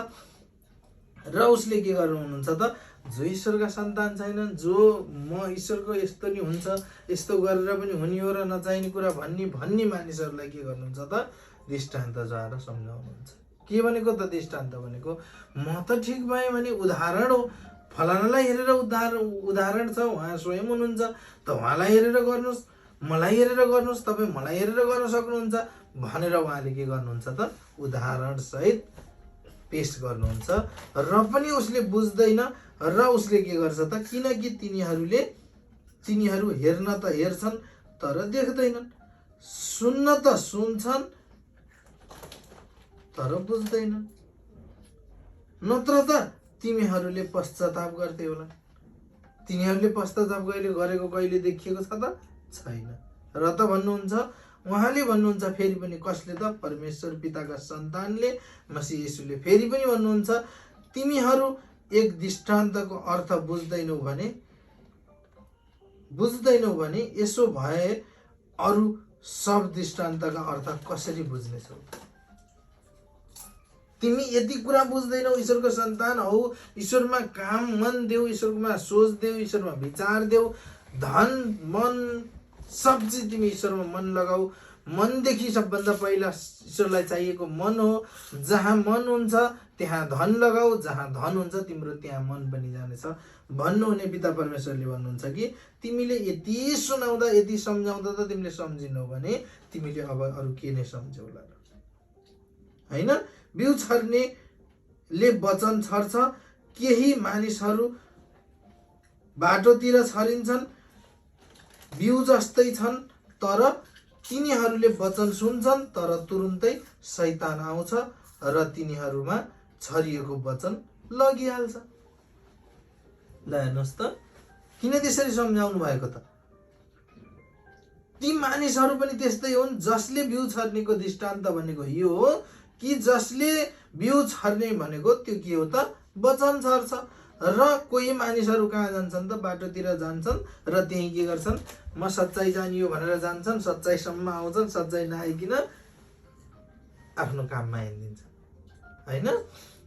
र उसले के गर्नुहुन्छ त जो ईश्वरका सन्तान छैनन्, जो म ईश्वरको यस्तो नि हुन्छ, यस्तो गरेर पनि हुने हो र नचाहिने कुरा भन्ने मानिसहरूलाई के गर्नुहुन्छ त दृष्टान्त जाएर सम्झाउनुहुन्छ। के भनेको त दृष्टान्त भनेको म त ठिक भएँ भने उदाहरण हो, फलानालाई हेरेर उदाहरण छ, उहाँ स्वयं हुनुहुन्छ, त उहाँलाई हेरेर गर्नुहोस्, मलाई हेरेर गर्नुहोस्, तपाईँ मलाई हेरेर गर्न सक्नुहुन्छ भनेर उहाँले के गर्नुहुन्छ त उदाहरण सहित पेश गर्नुहुन्छ। र पनि उसले बुझ्दैन र उसले के गर्छ त किनकि तिनीहरू हेर्न त हेर्छन् तर देख्दैनन्, सुन्न त सुन्छन् तर बुझ्दैनन्, नत्र त तिमीहरूले पश्चाताप गर्थे होला। तिनीहरूले पश्चाताप गरेको कहिले देखिएको छ त छैन। र त भन्नुहुन्छ, उहाँले भन्नुहुन्छ फेरि पनि कसले त परमेश्वर पिताका सन्तानले, मसीह येशूले फेरि पनि भन्नुहुन्छ तिमीहरू एक दृष्टान्तको अर्थ बुझ्दैनौ भने यसो भए अरू सब दृष्टान्तका अर्थ कसरी बुझ्नेछौ? तिमी यति कुरा बुझ्दैनौ, ईश्वरको सन्तान हौ, ईश्वरमा काम मन देऊ, ईश्वरमा सोच देऊ, ईश्वरमा विचार देऊ, धन मन सब चिज तिमी ईश्वरमा मन लगाऊ। मनदेखि सबभन्दा पहिला ईश्वरलाई चाहिएको मन हो। जहाँ मन हुन्छ त्यहाँ धन लगाऊ, जहाँ धन हुन्छ तिम्रो त्यहाँ मन पनि जानेछ भन्नुहुने पिता परमेश्वरले भन्नुहुन्छ कि तिमीले यति सुनाउँदा, यति सम्झाउँदा त तिमीले सम्झिनौ भने तिमीले अब अरू के नै सम्झौला र, होइन? बिउ छर्नेले वचन छर्छ, केही मानिसहरू बाटोतिर छरिन्छन्, बिउ जस्तै छन्, तर तिनीहरूले वचन सुन्छन् तर तुरुन्तै शैतान आउँछ र तिनीहरूमा छरिएको वचन लगिहाल्छ। ल हेर्नुहोस् त किन त्यसरी सम्झाउनु भएको त? ती मानिसहरू पनि त्यस्तै हुन् जसले बिउ छर्नेको दृष्टान्त भनेको यो हो कि जसले बिउ छर्ने भनेको त्यो के हो त वचन छर्छ। र कोही मानिसहरू कहाँ जान्छन् त बाटोतिर जान्छन् र त्यही के गर्छन्, म सच्चाइ जानियो भनेर जान्छन्, सच्चाइसम्म आउँछन्, सच्चाइ नआइकन आफ्नो काममा हिँडिदिन्छन्, होइन?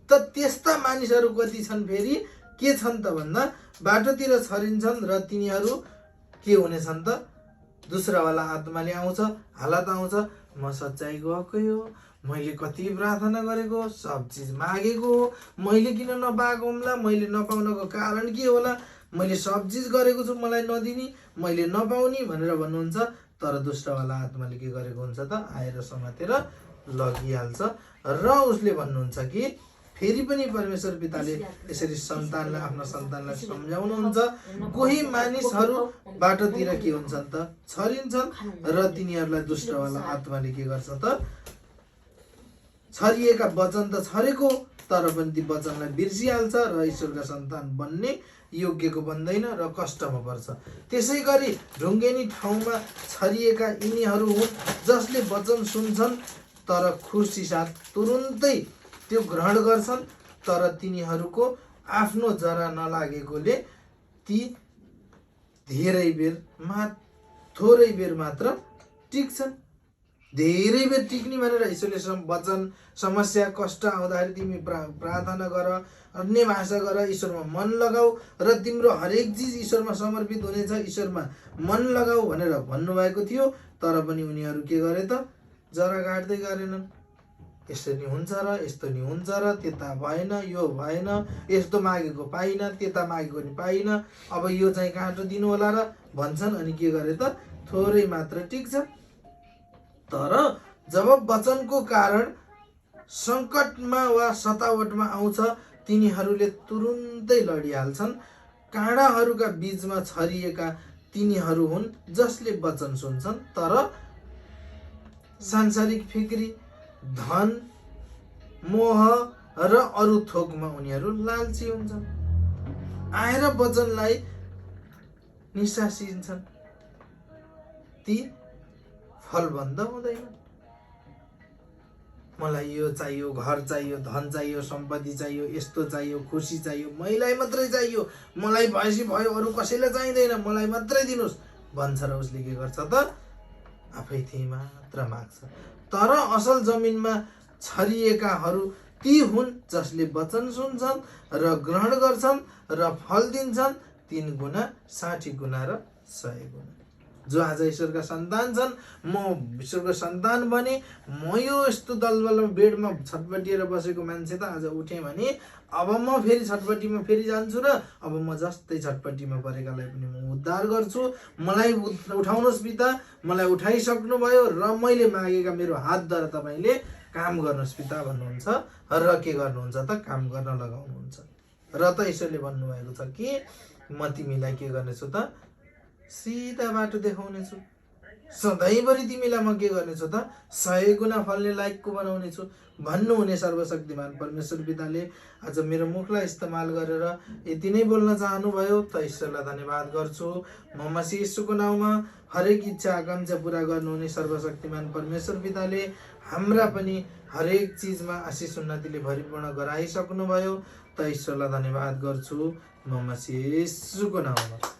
त त्यस्ता मानिसहरू कति छन् फेरि के छन् त भन्दा बाटोतिर छरिन्छन् र तिनीहरू के हुनेछन् त दुसरावाला आत्माले आउँछ, हालत आउँछ, म सच्चाइ गएकै हो, मैले कति प्रार्थना गरेको, सब चिज मागेको हो, मैले किन नपाएको होला, मैले नपाउनको कारण के होला, मैले सब चिज गरेको छु, मलाई नदिने, मैले नपाउने भनेर भन्नुहुन्छ। तर दुष्टवाला आत्माले के गरेको हुन्छ त आएर समातेर लगिहाल्छ। र उसले भन्नुहुन्छ कि फेरि पनि परमेश्वर पिताले यसरी सन्तानलाई, आफ्ना सन्तानलाई सम्झाउनुहुन्छ। कोही मानिसहरू बाटोतिर के हुन्छन् त छरिन्छन् र तिनीहरूलाई दुष्टवाला आत्माले के गर्छ त छरिएका वचन त छरेको तर पनि ती वचनलाई बिर्सिहाल्छ र ईश्वरका सन्तान बन्ने योग्यको बन्दैन र कष्टमा पर्छ। त्यसै गरी ढुङ्गेनी ठाउँमा छरिएका यिनीहरू हुन् जसले वचन सुन्छन् तर खुसी साथ तुरुन्तै त्यो ग्रहण गर्छन्, तर तिनीहरूको आफ्नो जरा नलागेकोले ती थोरै बेर मात्र टिक्छन्। धेरै बेर टिक्ने भनेर ईश्वरले वचन समस्या कष्ट आउँदाखेरि तिमी प्रार्थना गर, अन्य भाषा गर, ईश्वरमा मन लगाऊ र तिम्रो हरेक चिज ईश्वरमा समर्पित हुनेछ, ईश्वरमा मन लगाऊ भनेर भन्नुभएको थियो। तर पनि उनीहरू के गरे त जरा गाड्दै गरेनन्। यस्तो नि हुन्छ र यस्तो नि हुन्छ र त्यता भएन, यो भएन, यस्तो मागेको पाइन, त्यता मागेको नि पाइन, अब यो चाहिँ काँटो दिनु होला र भन्छन्। अनि के गरे त थोरै मात्र टिक्छ। तर जब वचनको कारण सङ्कटमा वा सतावटमा आउँछ तिनीहरूले तुरुन्तै लडिहाल्छन्। काँडाहरूका बीचमा छरिएका तिनीहरू हुन् जसले वचन सुन्छन् तर सांसारिक फिक्री धन, मोह र अरू थोकमा उनीहरू लालची हुन्छन्। आएर वचनलाई निसासिन्छन्, ती फलबन्द हुँदैन। मलाई यो चाहियो, घर चाहियो, धन चाहियो, सम्पत्ति चाहियो, यस्तो चाहियो, खुसी चाहियो, मैलाई मात्रै चाहियो, मलाई भएपछि भयो, अरू कसैलाई चाहिँदैन, मलाई मात्रै दिनुहोस् भन्छ र उसले के गर्छ त आफै त्यही मात्र माग्छ। तर असल जमिनमा छरिएकाहरू ती हुन् जसले वचन सुन्छन् र ग्रहण गर्छन् र फल दिन्छन् 3 गुणा, 60 गुणा र 100 गुणा। जो आज ईश्वरका सन्तान छन्, म ईश्वरको सन्तान बने, म यो यस्तो दलबलमा बेडमा छटपटिएर बसेको मान्छे त आज उठेँ भने अब म फेरि छटपट्टिमा फेरि जान्छु र अब म जस्तै छटपट्टिमा परेकालाई पनि म उद्धार गर्छु। मलाई उठाउनुहोस् पिता, मलाई उठाइसक्नुभयो र मैले मागेका मेरो हातद्वारा तपाईँले काम गर्नुहोस् पिता भन्नुहुन्छ र के गर्नुहुन्छ त काम गर्न लगाउनुहुन्छ। र त ईश्वरले भन्नुभएको छ कि म तिमीलाई के गर्नेछु त सिधा बाटो देखाउनेछु, सधैँभरि तिमीलाई म के गर्नेछु त 100 गुणा फल्ने लायकको बनाउनेछु भन्नुहुने सर्वशक्तिमान परमेश्वर पिताले आज मेरो मुखलाई इस्तेमाल गरेर यति नै बोल्न चाहनुभयो त ईश्वरलाई धन्यवाद गर्छु। म मसीह यीशुको नाउँमा हरेक इच्छा आकांक्षा पूरा गर्नुहुने सर्वशक्तिमान परमेश्वर पिताले हाम्रा पनि हरेक चिजमा आशिष उन्नतिले भरिपूर्ण गराइसक्नुभयो त ईश्वरलाई धन्यवाद गर्छु। म मसीह यीशुको नाउँमा